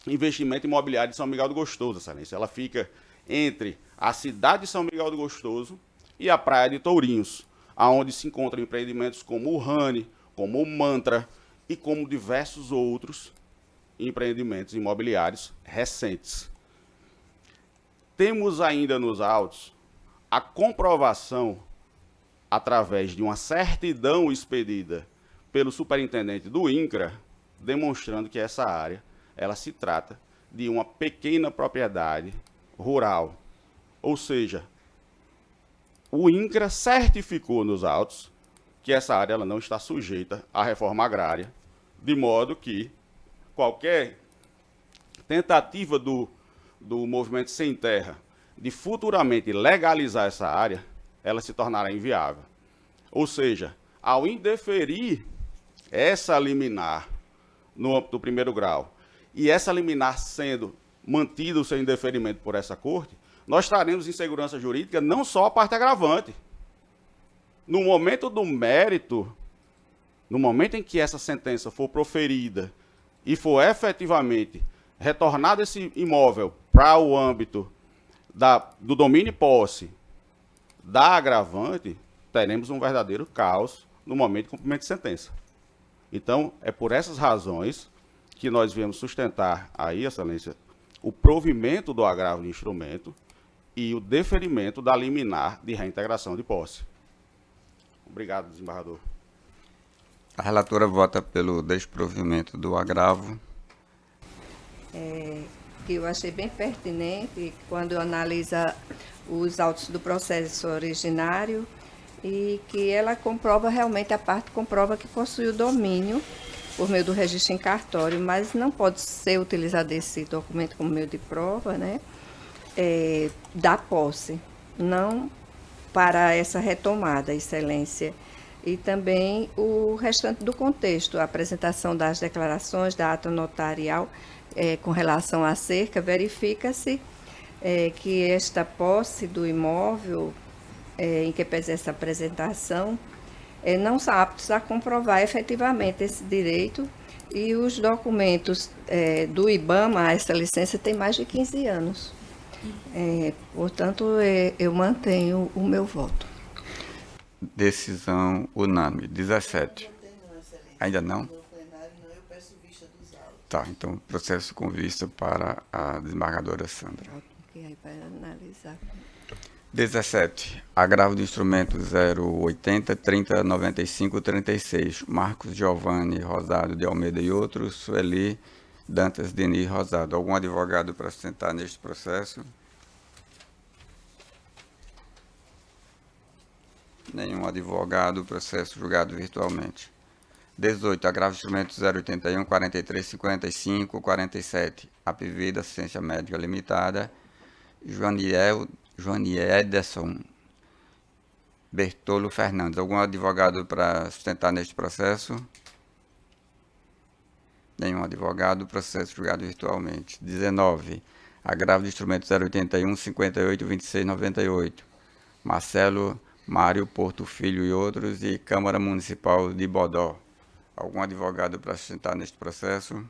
investimento imobiliário de São Miguel do Gostoso, Excelência. Ela fica entre a cidade de São Miguel do Gostoso e a praia de Tourinhos, aonde se encontram empreendimentos como o Rani, como o Mantra e como diversos outros empreendimentos imobiliários recentes. Temos ainda nos autos a comprovação, através de uma certidão expedida pelo superintendente do INCRA, demonstrando que essa área ela se trata de uma pequena propriedade rural. Ou seja, o INCRA certificou nos autos que essa área ela não está sujeita à reforma agrária, de modo que qualquer tentativa do movimento sem terra de futuramente legalizar essa área, ela se tornará inviável. Ou seja, ao indeferir essa liminar no âmbito do primeiro grau, e essa liminar sendo mantido o seu indeferimento por essa corte, nós traremos insegurança jurídica não só a parte agravante. No momento do mérito, no momento em que essa sentença for proferida e for efetivamente retornado esse imóvel para o âmbito do domínio e posse da agravante, teremos um verdadeiro caos no momento de cumprimento de sentença. Então, é por essas razões que nós viemos sustentar aí, Excelência, o provimento do agravo de instrumento e o deferimento da liminar de reintegração de posse. Obrigado, desembargador. A relatora vota pelo desprovimento do agravo. Que eu achei bem pertinente quando analisa os autos do processo originário e que ela comprova realmente, a parte comprova que possui o domínio por meio do registro em cartório, mas não pode ser utilizado esse documento como meio de prova, né, da posse, não para essa retomada, excelência. E também o restante do contexto, a apresentação das declarações da ata notarial com relação à cerca, verifica-se que esta posse do imóvel em que pese essa apresentação não são aptos a comprovar efetivamente esse direito e os documentos do IBAMA, essa licença tem mais de 15 anos. Portanto, eu mantenho o meu voto. Decisão unânime. 17. Ainda não? No plenário não, eu peço vista dos autos. Tá, então processo com vista para a desembargadora Sandra. Ok, aí vai analisar. 17. Agravo de instrumento 080 3095 36. Marcos Giovanni Rosado de Almeida e outros. Sueli Dantas Denis Rosado. Algum advogado para sustentar neste processo? Nenhum advogado. Processo julgado virtualmente. 18. Agravo de instrumento 081 43 55 47. Apvida Assistência Médica Limitada. Joaniederson Bertolo Fernandes. Algum advogado para sustentar neste processo? Nenhum advogado. Processo julgado virtualmente. 19. Agravo de instrumento 081 58 26 98. Marcelo Mário Porto Filho e outros, e Câmara Municipal de Bodó. Algum advogado para sustentar neste processo?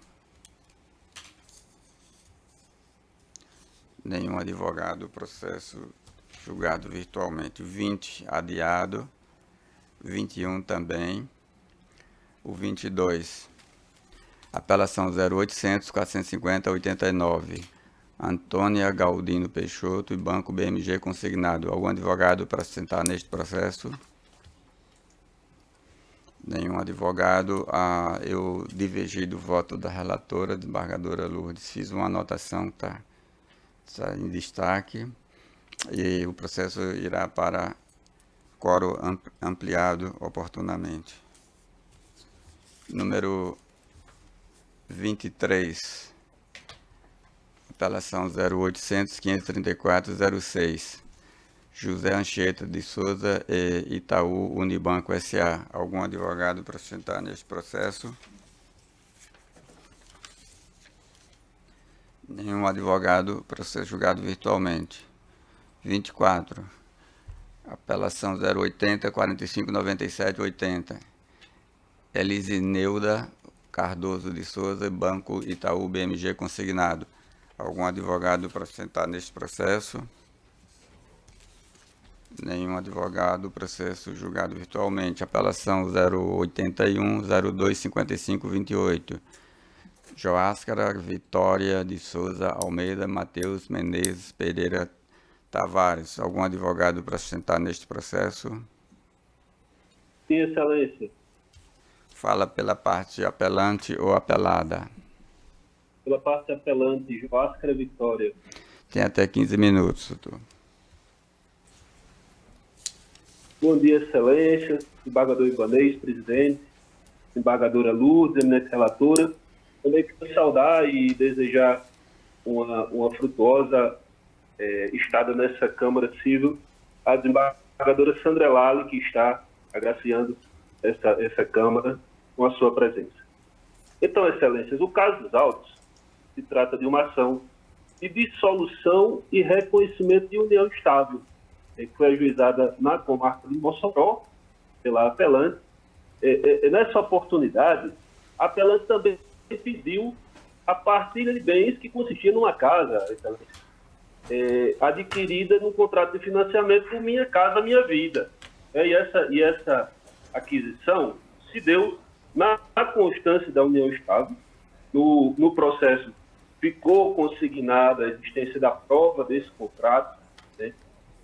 Nenhum advogado. Processo julgado virtualmente. 20, adiado. 21 também. O 22. Apelação 0800 450 89. Antônia Galdino Peixoto e Banco BMG consignado. Algum advogado para sustentar neste processo? Nenhum advogado. Eu divergi do voto da relatora, desembargadora Lourdes. Fiz uma anotação que está em destaque. E o processo irá para quórum ampliado oportunamente. Número 23. Apelação 0800 534 06. José Anchieta de Souza e Itaú Unibanco S.A. Algum advogado para sustentar neste processo? Nenhum advogado. Processo julgado virtualmente. 24. Apelação 080 45 97 80. Elisineuda Cardoso de Souza, Banco Itaú BMG consignado. Algum advogado para sustentar neste processo? Nenhum advogado. Processo julgado virtualmente. Apelação 081 02 55 28. Joáscara Vitória de Souza Almeida Matheus Menezes Pereira Tavares. Algum advogado para sustentar neste processo? Sim, excelência. Fala pela parte apelante ou apelada. Pela parte apelante, Joáscara Vitória. Tem até 15 minutos, doutor. Bom dia, excelência, desembargador Ibanez, presidente, desembargadora Lourdes, eminente relatora. Também quero saudar e desejar uma frutuosa estada nessa Câmara Civil a desembargadora Sandra Lali, que está agraciando essa Câmara com a sua presença. Então, excelências, o caso dos autos se trata de uma ação de dissolução e reconhecimento de união estável, que foi ajuizada na comarca de Mossoró, pela apelante. Nessa oportunidade, a apelante também pediu a partilha de bens que consistia numa casa, adquirida num contrato de financiamento por Minha Casa Minha Vida. E essa aquisição se deu na constância da união estável, no processo ficou consignada a existência da prova desse contrato, né?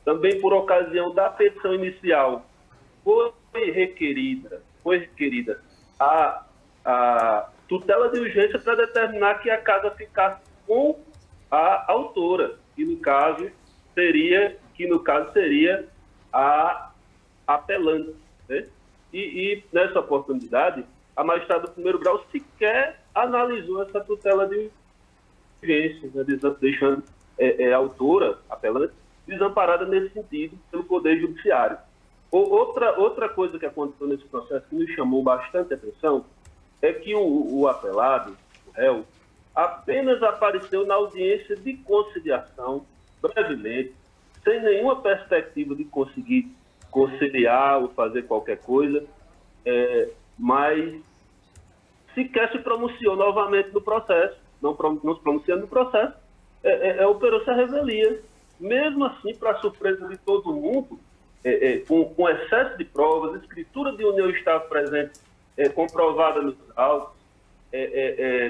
Também por ocasião da petição inicial foi requerida a tutela de urgência para determinar que a casa ficasse com a autora, que no caso seria a apelante, né? E nessa oportunidade, a magistrada do primeiro grau sequer analisou essa tutela de urgência, né? Deixando a autora, a apelante, desamparada nesse sentido pelo Poder Judiciário. Outra coisa que aconteceu nesse processo que me chamou bastante atenção é que o apelado, o réu, apenas apareceu na audiência de conciliação brevemente, sem nenhuma perspectiva de conseguir conciliar ou fazer qualquer coisa, mas sequer se pronunciou novamente no processo, não se pronunciando no processo, operou-se a revelia. Mesmo assim, para surpresa de todo mundo, com excesso de provas, escritura de união estável presente comprovada nos autos,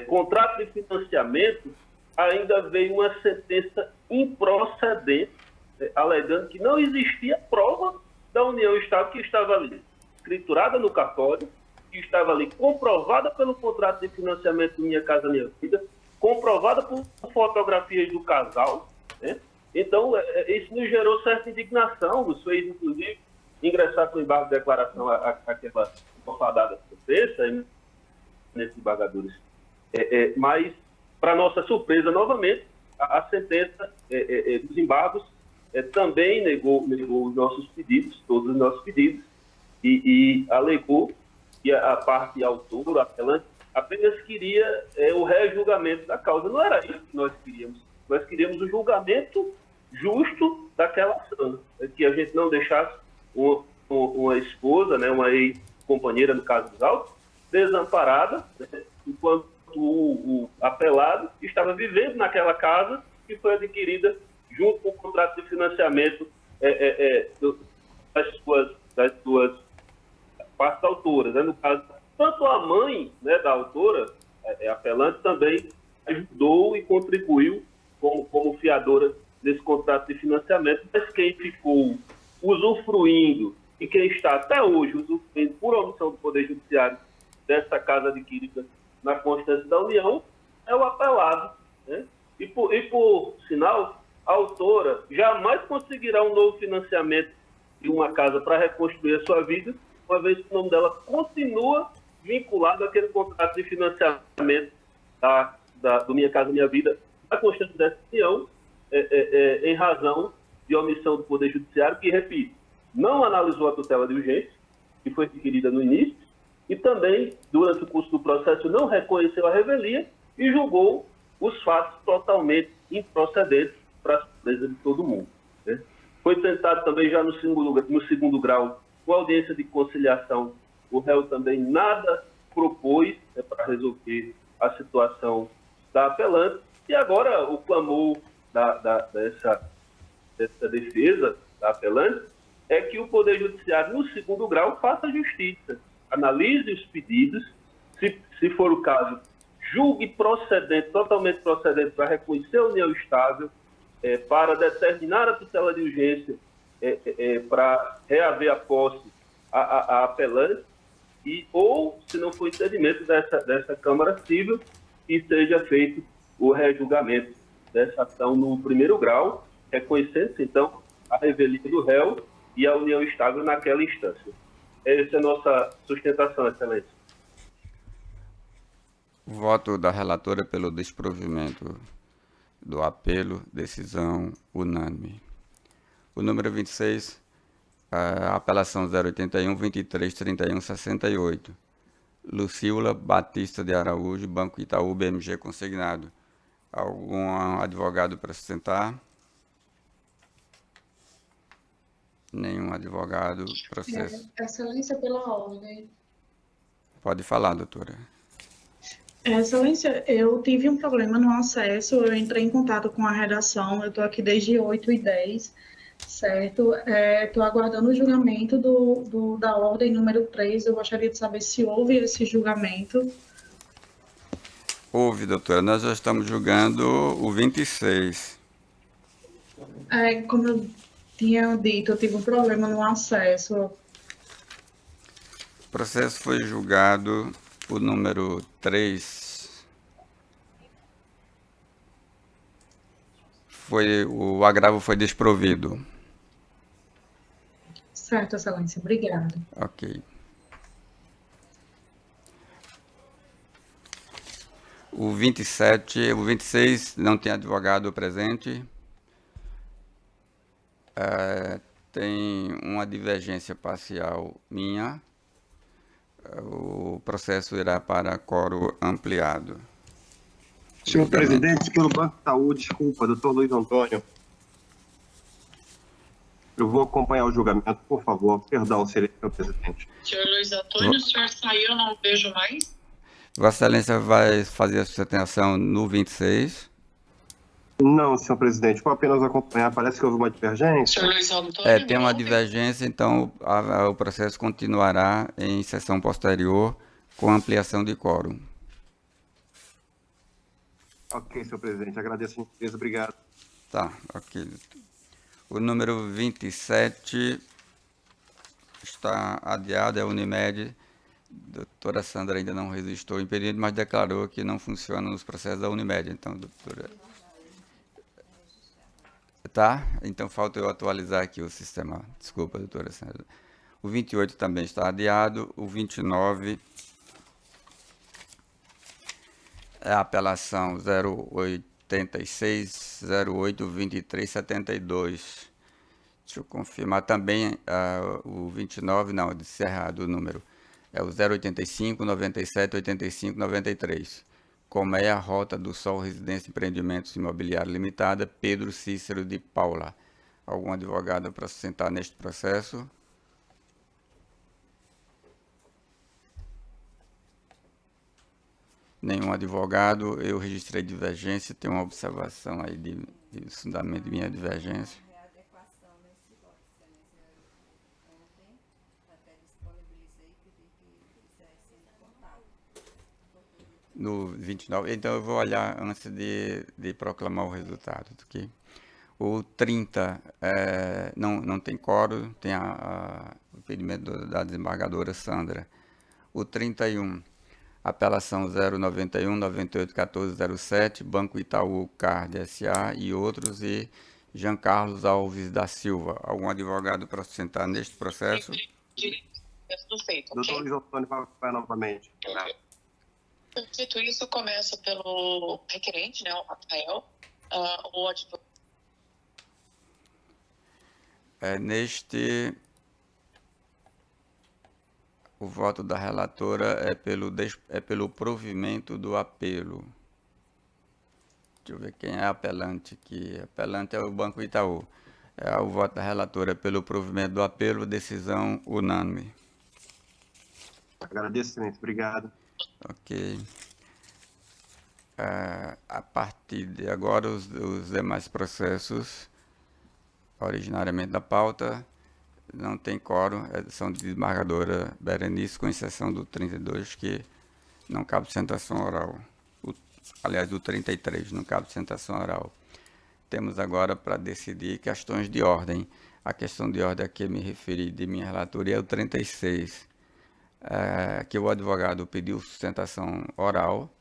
contrato de financiamento, ainda veio uma sentença improcedente, alegando que não existia prova da união estável que estava ali, escriturada no cartório, que estava ali comprovada pelo contrato de financiamento Minha Casa Minha Vida, comprovada por fotografias do casal, né? Então, isso nos gerou certa indignação, nos fez, inclusive, ingressar com embargo de declaração aquela enfadada sentença nesses embargadores. Mas, para nossa surpresa, novamente, a sentença dos embargos também negou os nossos pedidos, todos os nossos pedidos, e alegou que a parte autora, a apelante, apenas queria o rejulgamento da causa. Não era isso que nós queríamos. Nós queríamos o julgamento justo daquela ação, que a gente não deixasse uma esposa, né, uma ex-companheira, no caso dos autos, desamparada, né, enquanto o apelado estava vivendo naquela casa que foi adquirida junto com o contrato de financiamento das suas partes autoras. Né? No caso, tanto a mãe, né, da autora, apelante, também ajudou e contribuiu como fiadora desse contrato de financiamento, mas quem ficou usufruindo e quem está até hoje usufruindo por omissão do Poder Judiciário dessa casa adquirida na Constância da União é o apelado. Né? E por sinal, a autora jamais conseguirá um novo financiamento de uma casa para reconstruir a sua vida, uma vez que o nome dela continua vinculado àquele contrato de financiamento do Minha Casa Minha Vida, da Constância dessa União, em razão de omissão do Poder Judiciário, que, repito, não analisou a tutela de urgência, que foi adquirida no início, e também, durante o curso do processo, não reconheceu a revelia e julgou os fatos totalmente improcedentes para a surpresa de todo mundo. Né? Foi tentado também já no segundo grau, com audiência de conciliação, o réu também nada propôs para resolver a situação da apelante, e agora o clamor dessa defesa da apelante é que o Poder Judiciário, no segundo grau, faça justiça, analise os pedidos, se for o caso, julgue procedente, totalmente procedente, para reconhecer a união estável, para determinar a tutela de urgência, para reaver a posse a apelante, ou, se não for entendimento dessa Câmara Civil, que seja feito o rejulgamento dessa ação no primeiro grau, reconhecendo-se, então, a revelia do réu e a união estável naquela instância. Essa é a nossa sustentação, Excelência. Voto da relatora pelo desprovimento do apelo, decisão unânime. O número 26, a apelação 081-23-31-68. Lucíula Batista de Araújo, Banco Itaú, BMG consignado. Algum advogado para sustentar? Nenhum advogado. Processo. Excelência, pela ordem. Pode falar, doutora. Excelência, eu tive um problema no acesso, eu entrei em contato com a redação, eu estou aqui desde 8h10, certo? Estou aguardando o julgamento da ordem número 3, eu gostaria de saber se houve esse julgamento. Houve, doutora. Nós já estamos julgando o 26. Como eu tinha dito, eu tive um problema no acesso. O processo foi julgado, o número 3. O agravo foi desprovido. Certo, Excelência. Obrigada. Ok. O 27, o 26 não tem advogado presente. Tem uma divergência parcial minha. O processo irá para quórum ampliado. Senhor presidente, pelo Banco Itaú, desculpa, doutor Luiz Antônio. Eu vou acompanhar o julgamento, por favor. Perdão, senhor presidente. Senhor Luiz Antônio, o senhor saiu, não vejo mais. Vossa Excelência vai fazer a sustentação no 26? Não, senhor presidente, vou apenas acompanhar. Parece que houve uma divergência. Senhor Luiz Antônio, Tem uma divergência, então o processo continuará em sessão posterior com ampliação de quórum. Ok, senhor presidente, agradeço a gentileza, obrigado. Tá, ok. O número 27 está adiado, é a Unimed. Doutora Sandra ainda não resistiu ao impedido, mas declarou que não funciona nos processos da Unimed. Então, doutora... Tá? Então, falta eu atualizar aqui o sistema. Desculpa, doutora Sandra. O 28 também está adiado. O 29 é a apelação 086 08 23 72. Deixa eu confirmar também o 29, não, disse errado o número. É o 085 97 85 93. Colmeia Rota do Sol Residência Empreendimentos Imobiliário Limitada, Pedro Cícero de Paula. Algum advogado para sustentar neste processo? Nenhum advogado. Eu registrei divergência. Tem uma observação aí de fundamento de minha divergência. Readequação nesse voto, Excelência. Ontem, até disponibilizei e pedi que fizessem contato. No 29. Então, eu vou olhar antes de proclamar o resultado. Okay? O 30 não tem quórum, tem o pedimento da desembargadora Sandra. O 31, apelação 091 98 14 07, Banco Itaú Card S.A. e outros, e Jean Carlos Alves da Silva. Algum advogado para sustentar neste processo? Doutor Luiz Antônio vai novamente. Dito isso, começa pelo requerente, né, o Rafael, o advogado. O voto da relatora é pelo provimento do apelo. Deixa eu ver quem é apelante aqui. Apelante é o Banco Itaú. O voto da relatora é pelo provimento do apelo, decisão unânime. Agradeço, excelência. Obrigado. Ok. A partir de agora, os demais processos, originariamente da pauta, não tem quórum, são de desembargadora Berenice, com exceção do 32, que não cabe sustentação oral. Aliás, do 33, não cabe sustentação oral. Temos agora para decidir questões de ordem. A questão de ordem a que me referi de minha relatoria é o 36, que o advogado pediu sustentação oral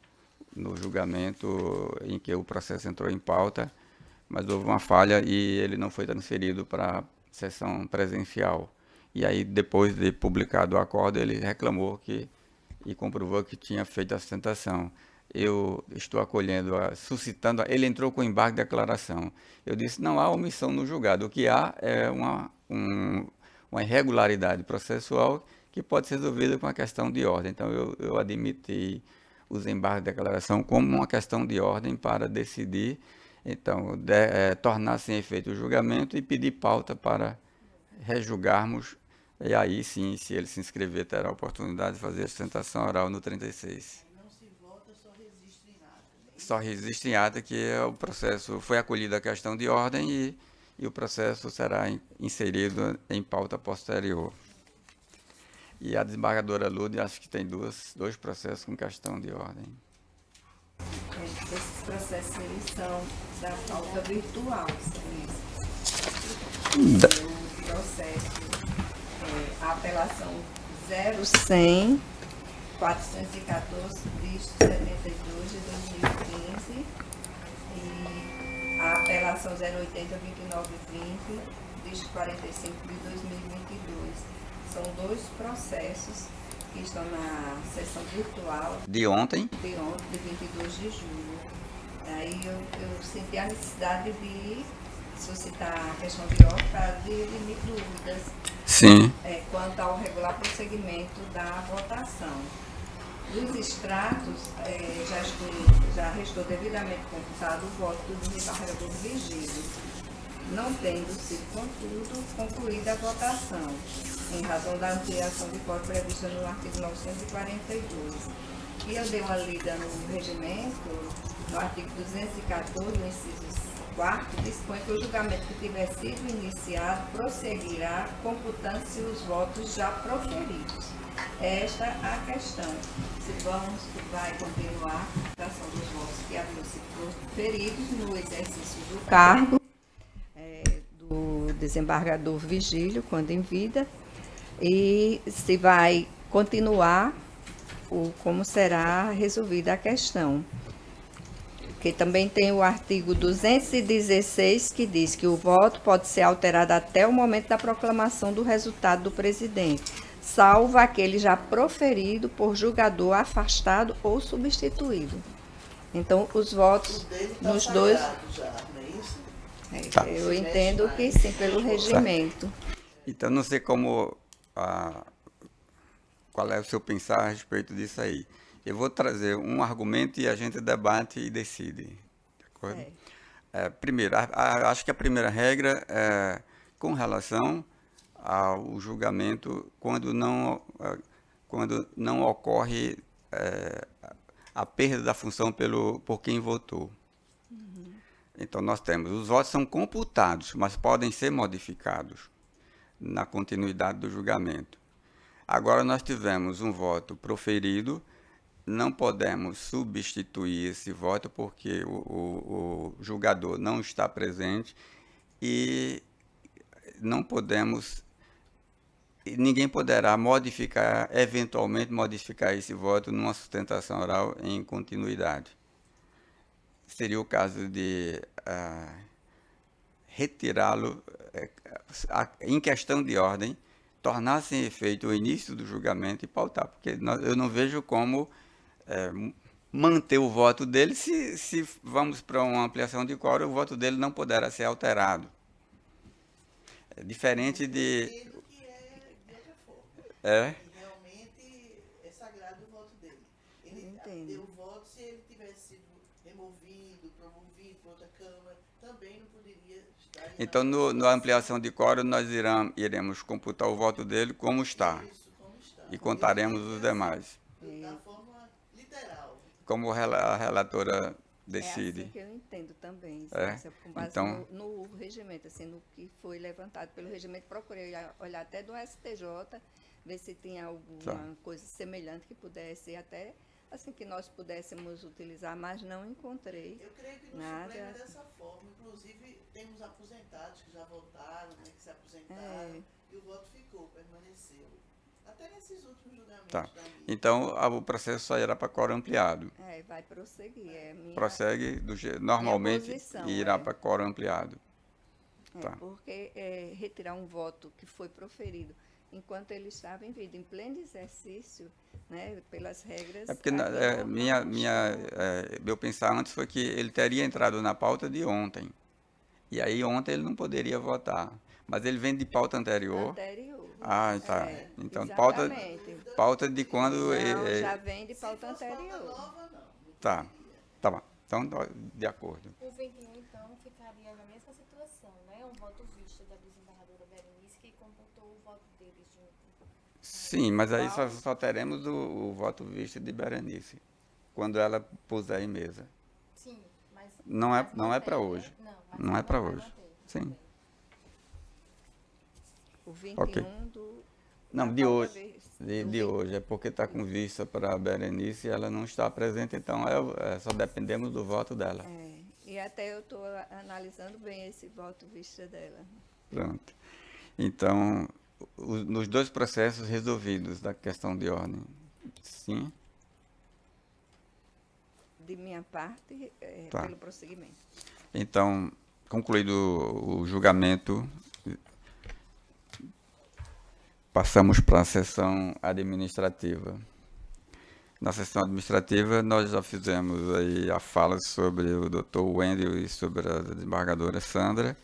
no julgamento em que o processo entrou em pauta, mas houve uma falha e ele não foi transferido para sessão presencial. E aí, depois de publicado o acordo, ele reclamou e comprovou que tinha feito a sustentação. Eu estou acolhendo, suscitando, ele entrou com embargo de declaração. Eu disse, não há omissão no julgado, o que há é uma irregularidade processual que pode ser resolvida com a questão de ordem. Então, eu admiti os embargos de declaração como uma questão de ordem para decidir, então, tornar sem efeito o julgamento e pedir pauta para rejulgarmos, e aí sim, se ele se inscrever, terá a oportunidade de fazer a sustentação oral no 36. Não se vota, só resiste em ata. Só resiste em ata, que o processo foi acolhida a questão de ordem e o processo será inserido em pauta posterior. E a desembargadora Lude, acho que tem dois processos com questão de ordem. processos eles são da pauta virtual, Da- o processo a apelação 0100 414 dígito 72 de 2015 e a apelação 080 2920 dígito 45 de 2022. São dois processos que estão na sessão virtual De ontem? de 22 de julho. Aí eu senti a necessidade de suscitar a questão de ordem para dirimir dúvidas Sim. quanto ao regular prosseguimento da votação. Dos extratos, já restou devidamente computado o voto do desembargador Vigílio, não tendo sido, contudo, concluída a votação, em razão da ampliação de voto prevista no artigo 942. E eu dei uma lida no regimento, no artigo 214, no inciso 4º, dispõe que o julgamento que tiver sido iniciado prosseguirá computando-se os votos já proferidos. Esta é a questão. Se vai continuar a computação dos votos que haviam sido proferidos no exercício do cargo do desembargador Vigílio, quando em vida, e se vai continuar como será resolvida a questão. Que também tem o artigo 216, que diz que o voto pode ser alterado até o momento da proclamação do resultado do presidente, salvo aquele já proferido por julgador afastado ou substituído. Então, os votos nos dois... Já, não é isso? Tá. Eu entendo que sim, pelo regimento. Então, não sei qual é o seu pensar a respeito disso aí. Eu vou trazer um argumento e a gente debate e decide. De acordo? Primeiro, acho que a primeira regra é com relação ao julgamento quando não ocorre a perda da função por quem votou. Então, nós temos, os votos são computados, mas podem ser modificados na continuidade do julgamento. Agora, nós tivemos um voto proferido, não podemos substituir esse voto porque o julgador não está presente e ninguém poderá eventualmente modificar esse voto numa sustentação oral em continuidade. Seria o caso de retirá-lo em questão de ordem, tornar sem efeito o início do julgamento e pautar, porque eu não vejo como manter o voto dele se vamos para uma ampliação de quórum, o voto dele não poderá ser alterado. É diferente de... Realmente é sagrado o voto dele. Ele deu o voto, se ele tivesse sido removido, promovido para outra Câmara, também não poderia estar... Então, na ampliação de quórum, nós iremos computar o voto dele como está. Isso, como está. E contaremos os demais. Da forma literal. Como a relatora decide. É assim que eu entendo também, com base então, no regimento, assim, no que foi levantado pelo regimento. Procurei olhar até do STJ, ver se tinha alguma coisa semelhante que pudesse até, assim, que nós pudéssemos utilizar, mas não encontrei. Eu creio que no Supremo é dessa forma. Inclusive, temos aposentados que já votaram, né, que se aposentaram, e o voto permaneceu. Até nesses últimos julgamentos da mídia. Então, o processo sairá para quórum ampliado. Vai prosseguir. Prossegue normalmente posição, e irá para quórum ampliado. Porque retirar um voto que foi proferido enquanto ele estava em vida, em pleno exercício, né, pelas regras... Porque meu pensar antes foi que ele teria entrado na pauta de ontem. E aí ontem ele não poderia votar. Mas ele vem de pauta anterior. Tá. Então, pauta de quando... Não, já vem de pauta anterior. Tá bom. Então, de acordo. O 21, então, ficaria na mesma situação, né? Um voto visto da desembargadora Berenice que computou o voto deles de ontem. Sim, mas aí só teremos o voto visto de Berenice, quando ela puser em mesa. Sim, mas... Não é para hoje. Não é para hoje. Sim. O 21 do Não, de hoje. De hoje. É porque está com vista para a Berenice e ela não está presente, então só dependemos do voto dela. E até eu estou analisando bem esse voto vista dela. Pronto. Então, nos 2 processos resolvidos da questão de ordem, sim? De minha parte, Tá. pelo prosseguimento. Então, concluído o julgamento, passamos para a sessão administrativa. Na sessão administrativa, nós já fizemos aí a fala sobre o Dr. Wendel e sobre a desembargadora Sandra.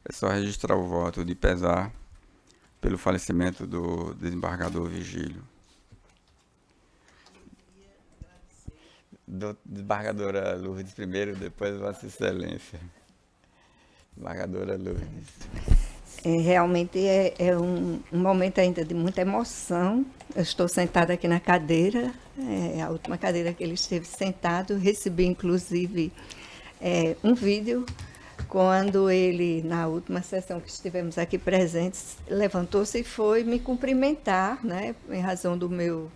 É só registrar o voto de pesar pelo falecimento do desembargador Vigílio. Desembargadora Lourdes primeiro, depois Vossa Excelência. Desembargadora Lourdes. Realmente é um momento ainda de muita emoção. Eu estou sentada aqui na cadeira, a última cadeira que ele esteve sentado. Recebi, inclusive, um vídeo quando ele, na última sessão que estivemos aqui presentes, levantou-se e foi me cumprimentar, né, em razão do meu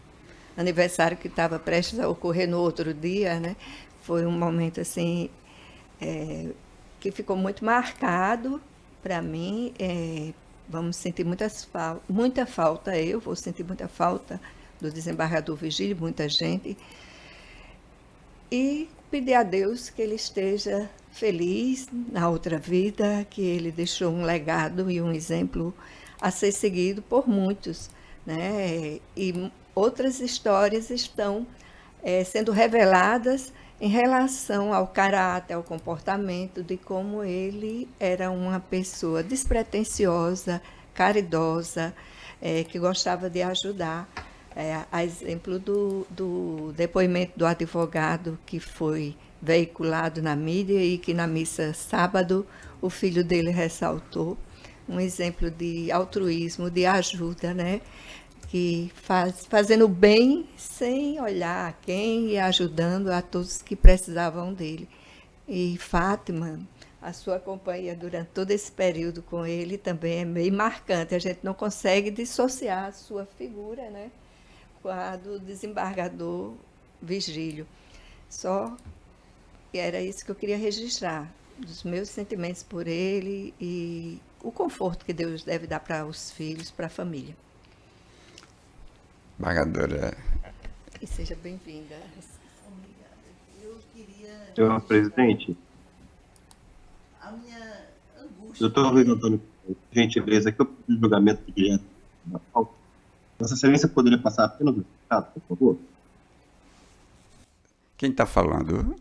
aniversário que estava prestes a ocorrer no outro dia, né? Foi um momento assim que ficou muito marcado para mim. Vamos sentir muita falta, eu vou sentir muita falta do desembargador Vigílio, muita gente, e pedir a Deus que ele esteja feliz na outra vida, que ele deixou um legado e um exemplo a ser seguido por muitos, né? E outras histórias estão sendo reveladas em relação ao caráter, ao comportamento, de como ele era uma pessoa despretensiosa, caridosa, que gostava de ajudar. A exemplo do depoimento do advogado que foi veiculado na mídia e que na missa sábado o filho dele ressaltou, um exemplo de altruísmo, de ajuda, né? Que fazendo bem sem olhar a quem e ajudando a todos que precisavam dele. E Fátima, a sua companhia durante todo esse período com ele também é meio marcante. A gente não consegue dissociar a sua figura, né, com a do desembargador Vigílio. Só que era isso que eu queria registrar, dos meus sentimentos por ele e o conforto que Deus deve dar para os filhos, para a família. Desembargadora. E seja bem-vinda. Obrigada. Eu queria... Senhor presidente. A minha angústia... Doutor Luiz Antônio, gentileza, aqui eu pedi julgamento direto da pauta. Vossa Excelência poderia passar apenas o resultado, por favor? Quem está falando?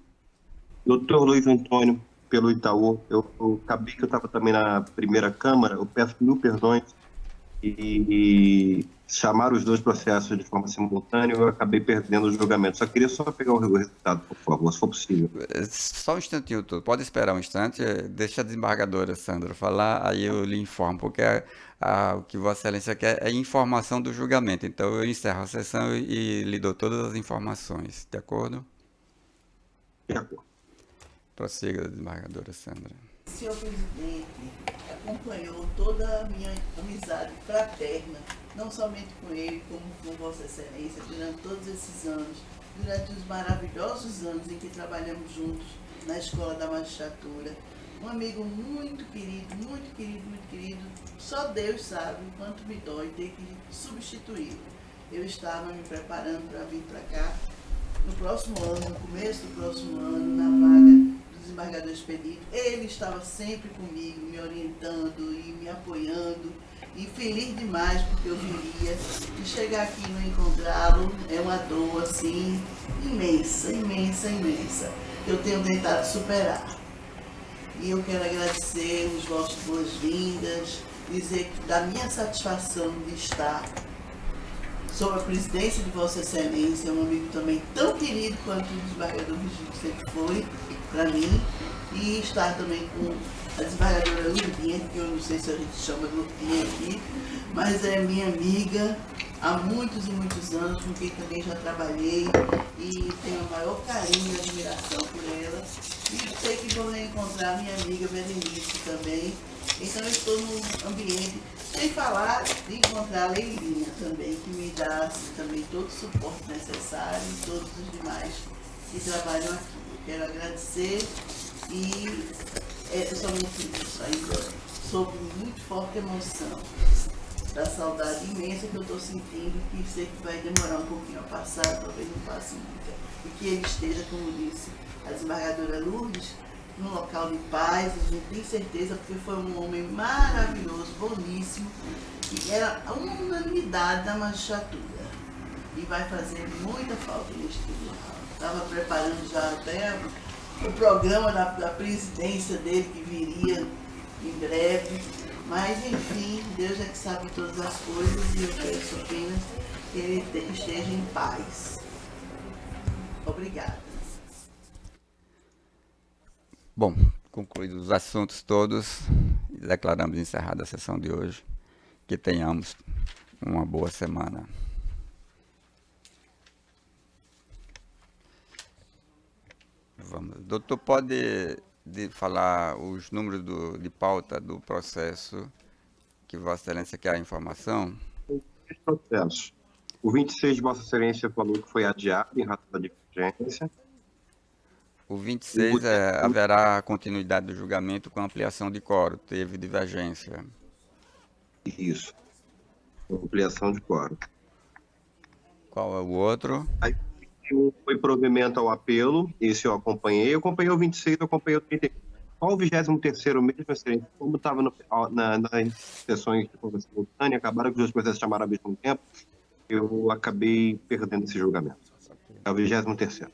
Doutor Luiz Antônio, pelo Itaú. Eu acabei que eu estava também na primeira Câmara. Eu peço 1000 perdões e chamar os 2 processos de forma simultânea, eu acabei perdendo o julgamento. Só queria pegar o resultado, por favor, se for possível. Só um instantinho, pode esperar um instante, deixa a desembargadora Sandra falar, aí eu lhe informo, porque o que Vossa Excelência quer é informação do julgamento. Então eu encerro a sessão e lhe dou todas as informações, de acordo? De acordo. Prossiga, desembargadora Sandra. O senhor presidente acompanhou toda a minha amizade fraterna, não somente com ele, como com Vossa Excelência, durante todos esses anos, durante os maravilhosos anos em que trabalhamos juntos na Escola da Magistratura. Um amigo muito querido, muito querido, muito querido. Só Deus sabe o quanto me dói ter que substituí-lo. Eu estava me preparando para vir para cá no próximo ano, no começo do próximo ano, na vaga desembargador expedito. Ele estava sempre comigo, me orientando e me apoiando, e feliz demais porque eu viria, e chegar aqui e não encontrá-lo é uma dor assim imensa, imensa, imensa. Eu tenho tentado superar. E eu quero agradecer os vossas boas-vindas, dizer que da minha satisfação de estar sob a presidência de Vossa Excelência, um amigo também tão querido quanto o desembargador Vigílio sempre foi para mim, e estar também com a desembargadora Lourdinha, que eu não sei se a gente chama de Lourdinha aqui, mas é minha amiga, há muitos e muitos anos, com quem também já trabalhei e tenho o maior carinho e admiração por ela. E sei que vou reencontrar minha amiga Berenice também. Então eu estou num ambiente, sem falar de encontrar a Leilinha também, que me dá assim, também todo o suporte necessário e todos os demais que trabalham aqui. Eu quero agradecer e somente isso, ainda sob muito forte emoção da saudade imensa que eu estou sentindo, que sei que vai demorar um pouquinho a passar, talvez não passe nunca. E que ele esteja, como disse a desembargadora Lourdes, num local de paz, a gente tem certeza, porque foi um homem maravilhoso, boníssimo, e era uma unanimidade da magistratura. E vai fazer muita falta neste tribunal. Estava preparando já até o programa da presidência dele, que viria em breve. Mas, enfim, Deus é que sabe todas as coisas e eu peço apenas que ele esteja em paz. Obrigada. Bom, concluídos os assuntos todos, declaramos encerrada a sessão de hoje. Que tenhamos uma boa semana. Vamos. Doutor, pode falar os números de pauta do processo que Vossa Excelência quer a informação? Processos. O 26 de Vossa Excelência falou que foi adiado em razão da divergência. O 26 haverá continuidade do julgamento com ampliação de quórum. Teve divergência. Isso. Ampliação de quórum. Qual é o outro? Aí foi provimento ao apelo, esse eu acompanhei o 26, eu acompanhei o 31. Qual o 23º mesmo, Excelência? Como estava nas sessões de forma simultânea, acabaram que os dois processos chamaram ao mesmo tempo, eu acabei perdendo esse julgamento. É o 23º.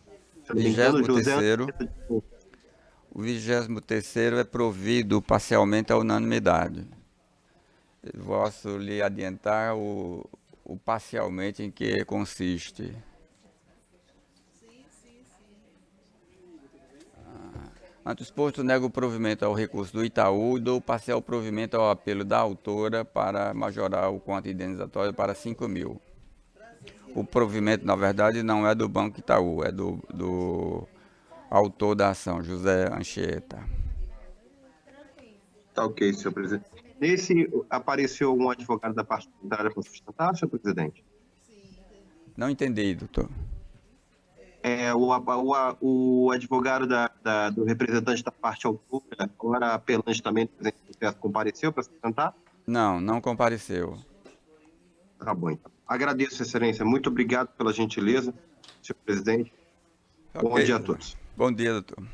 O 23º é provido parcialmente à unanimidade. Posso lhe adiantar o parcialmente em que consiste. Ante o exposto, nego o provimento ao recurso do Itaú e dou parcial provimento ao apelo da autora para majorar o quanto indenizatório para 5.000. O provimento, na verdade, não é do Banco Itaú, é do autor da ação, José Anchieta. Tá ok, senhor presidente. Nesse, apareceu um advogado da parte contrária para sustentar, senhor presidente? Não entendi, doutor. O advogado do representante da parte autora, agora apelante também do presente processo, compareceu para sustentar? Não compareceu. Tá bom, então. Agradeço, Excelência. Muito obrigado pela gentileza, senhor presidente. Okay. Bom dia a todos. Bom dia, doutor.